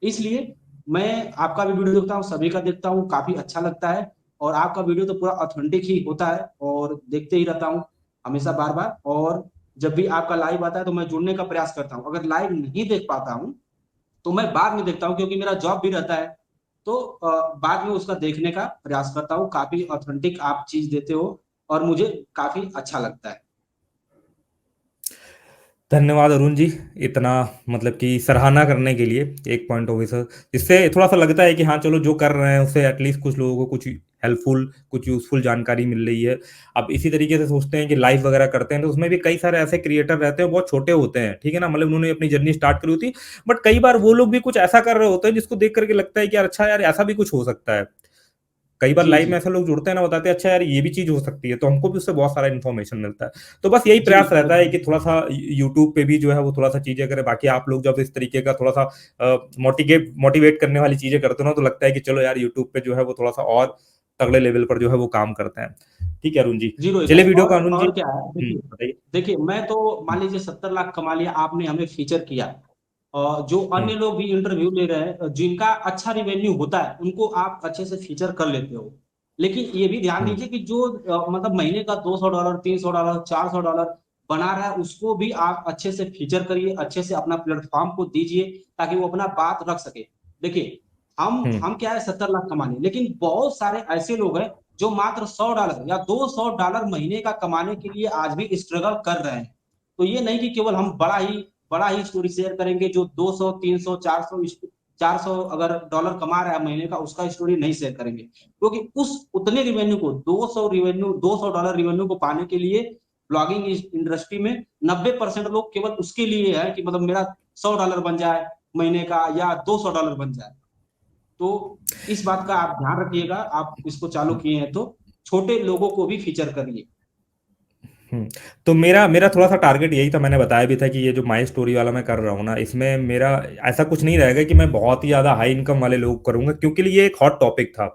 इसलिए मैं आपका भी वीडियो देखता हूँ, सभी का देखता हूँ, काफी अच्छा लगता है। और आपका वीडियो तो पूरा ऑथेंटिक ही होता है, और देखते ही रहता हूँ हमेशा बार बार। और जब भी आपका लाइव आता है तो मैं जुड़ने का प्रयास करता हूँ, अगर लाइव नहीं देख पाता हूँ तो मैं बाद में देखता हूँ, क्योंकि मेरा जॉब भी रहता है। तो बाद में उसका देखने का प्रयास करता हूँ, काफी ऑथेंटिक आप चीज देते हो और मुझे काफी अच्छा लगता है। धन्यवाद अरुण जी, इतना मतलब कि सराहना करने के लिए एक पॉइंट ऑफिसर, इससे थोड़ा सा लगता है कि हाँ चलो जो कर रहे हैं उससे एटलीस्ट कुछ लोगों को कुछ हेल्पफुल, कुछ यूजफुल जानकारी मिल रही है। अब इसी तरीके से सोचते हैं कि लाइव वगैरह करते हैं तो उसमें भी कई सारे ऐसे क्रिएटर रहते हैं, बहुत छोटे होते हैं, ठीक है ना, मतलब उन्होंने अपनी जर्नी स्टार्ट करी होती, बट कई बार वो लोग भी कुछ ऐसा कर रहे होते हैं जिसको देख करके लगता है कि यार अच्छा यार ऐसा भी कुछ हो सकता है। कई बार जी लाइव जी में ऐसे लोग जुड़ते हैं ना, बताते हैं अच्छा यार ये भी चीज हो सकती है, तो हमको भी उससे बहुत सारा इन्फॉर्मेशन मिलता है। तो बस यही जी। प्रयास रहता है कि थोड़ा सा यूट्यूब पे भी जो है वो थोड़ा सा चीजें करें, बाकी आप लोग जब इस तरीके का थोड़ा सा मोटिवेट करने वाली चीजें करते हो ना, तो लगता है कि चलो यार यूट्यूब पे जो है वो थोड़ा सा और तगड़े लेवल पर जो है वो काम करते हैं। ठीक है अरुण जी, जी रोहित चलिए भाई, वीडियो का अरुण जी। और क्या है, देखिए, बताइए। देखिए मैं तो मान लीजिए 70 लाख कमा लिया, आपने हमें फीचर किया, और जो हम्म अन्य लोग भी इंटरव्यू ले रहे हैं जिनका अच्छा रिवेन्यू होता है उनको आप अच्छे से फीचर कर लेते हो। लेकिन ये भी ध्यान हम्म दीजिए कि जो मतलब महीने का $200, $300, $400 बना रहा है, उसको भी आप अच्छे से फीचर करिए, अच्छे से अपना प्लेटफॉर्म को दीजिए, ताकि वो अपना बात रख सके। देखिए, हम्म हम क्या है, 70 लाख कमाने, लेकिन बहुत सारे ऐसे लोग हैं जो मात्र $100 या $200 महीने का कमाने के लिए आज भी स्ट्रगल कर रहे हैं। तो ये नहीं कि केवल हम बड़ा ही स्टोरी शेयर करेंगे, जो 200, 300, 400 अगर डॉलर कमा रहा है महीने का, उसका स्टोरी नहीं शेयर करेंगे, क्योंकि उस उतने रिवेन्यू को, 200 डॉलर रिवेन्यू को पाने के लिए ब्लॉगिंग इंडस्ट्री में 90% लोग केवल उसके लिए है कि मतलब मेरा $100 बन जाए महीने का, या $200 बन जाए। तो इस बात का आप ध्यान रखिएगा, आप इसको चालू किए हैं तो। छोटे लोगों को भी फीचर करिए। तो मेरा मेरा थोड़ा सा टारगेट यही था, मैंने बताया भी था कि ये जो माई स्टोरी वाला मैं कर रहा हूँ ना, इसमें मेरा ऐसा कुछ नहीं रहेगा कि मैं बहुत ही ज़्यादा हाई इनकम वाले लोग करूँगा, क्योंकि ये एक हॉट टॉपिक था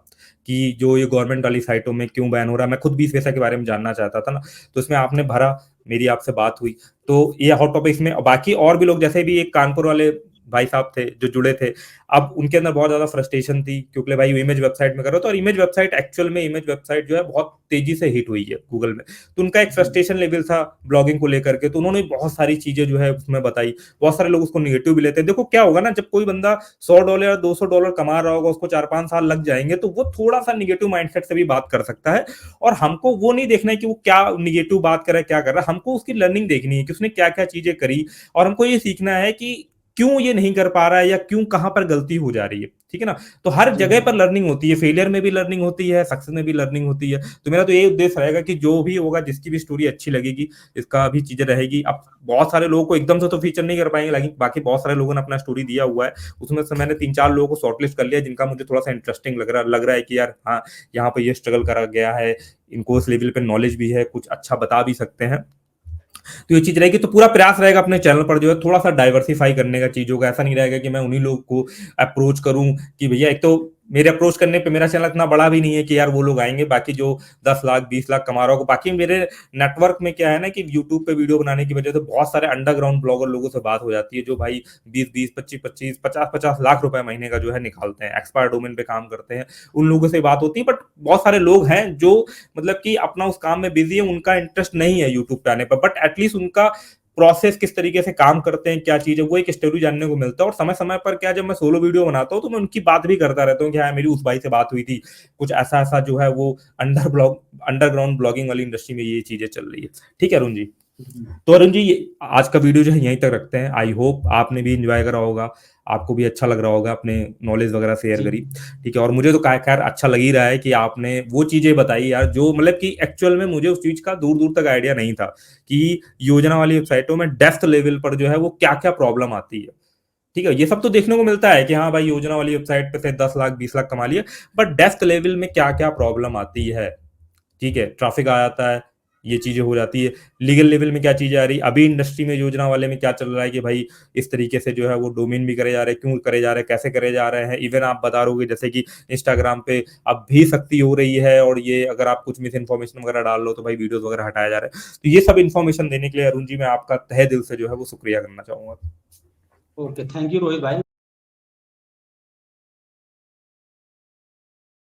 कि जो ये गवर्नमेंट वाली साइटों में क्यों बैन हो रहा है। मैं खुद भी इस पैसा के बारे में जानना चाहता था ना, तो इसमें आपने भरा, मेरी आपसे बात हुई, तो ये हॉट टॉपिक इसमें बाकी और भी लोग, जैसे भी एक कानपुर वाले भाई साहब थे जो जुड़े थे, अब उनके अंदर बहुत ज्यादा फ्रस्ट्रेशन थी क्योंकि भाई इमेज वेबसाइट में करो, तो और इमेज वेबसाइट एक्चुअल में इमेज वेबसाइट जो है बहुत तेजी से हिट हुई है गूगल में, तो उनका एक फ्रस्ट्रेशन लेवल था ब्लॉगिंग को लेकर के, तो उन्होंने बहुत सारी चीजें जो है उसमें बताई। बहुत सारे लोग उसको निगेटिव भी लेते हैं। देखो क्या होगा ना, जब कोई बंदा $100 या $200 कमा रहा होगा, उसको 4-5 साल लग जाएंगे, तो वो थोड़ा सा निगेटिव माइंडसेट से भी बात कर सकता है, और हमको वो नहीं देखना है कि वो क्या निगेटिव बात कर रहा है, क्या कर रहा है, हमको उसकी लर्निंग देखनी है कि उसने क्या क्या चीजें करी, और हमको ये सीखना है कि क्यों ये नहीं कर पा रहा है या क्यों कहां पर गलती हो जा रही है। ठीक है ना, तो हर जी जगह जी। पर लर्निंग होती है, फेलियर में भी लर्निंग होती है, सक्सेस में भी लर्निंग होती है। तो मेरा तो ये उद्देश्य रहेगा कि जो भी होगा, जिसकी भी स्टोरी अच्छी लगेगी, इसका भी चीजें रहेगी। अब बहुत सारे लोगों को एकदम से तो फीचर नहीं कर पाएंगे, लेकिन बाकी बहुत सारे लोगों ने अपना स्टोरी दिया हुआ है, उसमें से मैंने 3-4 लोगों को शॉर्टलिस्ट कर लिया जिनका मुझे थोड़ा सा इंटरेस्टिंग लग रहा है कि यार हाँ, यहाँ पे ये स्ट्रगल करा गया है, इनको उस लेवल पे नॉलेज भी है, कुछ अच्छा बता भी सकते हैं। तो ये चीज रहेगी, तो पूरा प्रयास रहेगा अपने चैनल पर जो है थोड़ा सा डाइवर्सिफाई करने का चीजों का। ऐसा नहीं रहेगा कि मैं उन्हीं लोग को अप्रोच करूं कि भैया, एक तो मेरे अप्रोच करने पे मेरा चैनल इतना बड़ा भी नहीं है कि यार वो लोग आएंगे, बाकी जो 10 लाख 20 लाख कमा रहा हो। बाकी मेरे नेटवर्क में क्या है ना कि यूट्यूब पे वीडियो बनाने की वजह से बहुत सारे अंडरग्राउंड ब्लॉगर लोगों से बात हो जाती है, जो भाई 20-20 25-25 50-50 लाख रुपए महीने का जो है निकालते हैं, एक्सपायर डोमेन पे काम करते हैं, उन लोगों से बात होती है। बट बहुत सारे लोग हैं जो मतलब कि अपना उस काम में बिजी है, उनका इंटरेस्ट नहीं है यूट्यूब पे आने पर, बट एटलीस्ट उनका प्रोसेस किस तरीके से काम करते हैं, क्या चीज है, वो एक स्टोरी जानने को मिलता है। और समय समय पर क्या, जब मैं सोलो वीडियो बनाता हूँ तो मैं उनकी बात भी करता रहता हूँ कि हाँ, मेरी उस भाई से बात हुई थी, कुछ ऐसा ऐसा जो है वो अंडरग्राउंड ब्लॉगिंग वाली इंडस्ट्री में ये चीजें चल रही है। ठीक है अरुण जी। तो अरुण जी, आज का वीडियो जो है यहीं तक रखते हैं। आई होप आपने भी इंजॉय करा होगा, आपको भी अच्छा लग रहा होगा, अपने नॉलेज वगैरह शेयर जी करी। ठीक है, और मुझे तो खैर अच्छा लग ही रहा है कि आपने वो चीजें बताई यार, जो मतलब कि एक्चुअल में मुझे उस चीज का दूर दूर तक आइडिया नहीं था कि योजना वाली वेबसाइटों में डेप्थ लेवल पर जो है वो क्या क्या प्रॉब्लम आती है। ठीक है, ये सब तो देखने को मिलता है कि हाँ भाई, योजना वाली वेबसाइट पे से 10 लाख 20 लाख कमा लिया, बट डेप्थ लेवल में क्या क्या प्रॉब्लम आती है। ठीक है, ट्रैफिक आ जाता है, ये चीजें हो जाती है, लीगल लेवल में क्या चीजें आ रही, अभी इंडस्ट्री में योजना वाले में क्या चल रहा है कि भाई इस तरीके से जो है वो डोमेन भी करे जा रहे हैं, क्यों करे जा रहे हैं, कैसे करे जा रहे हैं। इवन आप बता रहे जैसे कि इंस्टाग्राम पे अब भी सख्ती हो रही है, और ये अगर आप कुछ मिस इन्फॉर्मेशन वगैरह डाल लो तो भाई वीडियोस वगैरह हटाया जा रहा है। तो ये सब इन्फॉर्मेशन देने के लिए अरुण जी मैं आपका तहे दिल से जो है वो शुक्रिया करना चाहूंगा। ओके, थैंक यू रोहित भाई।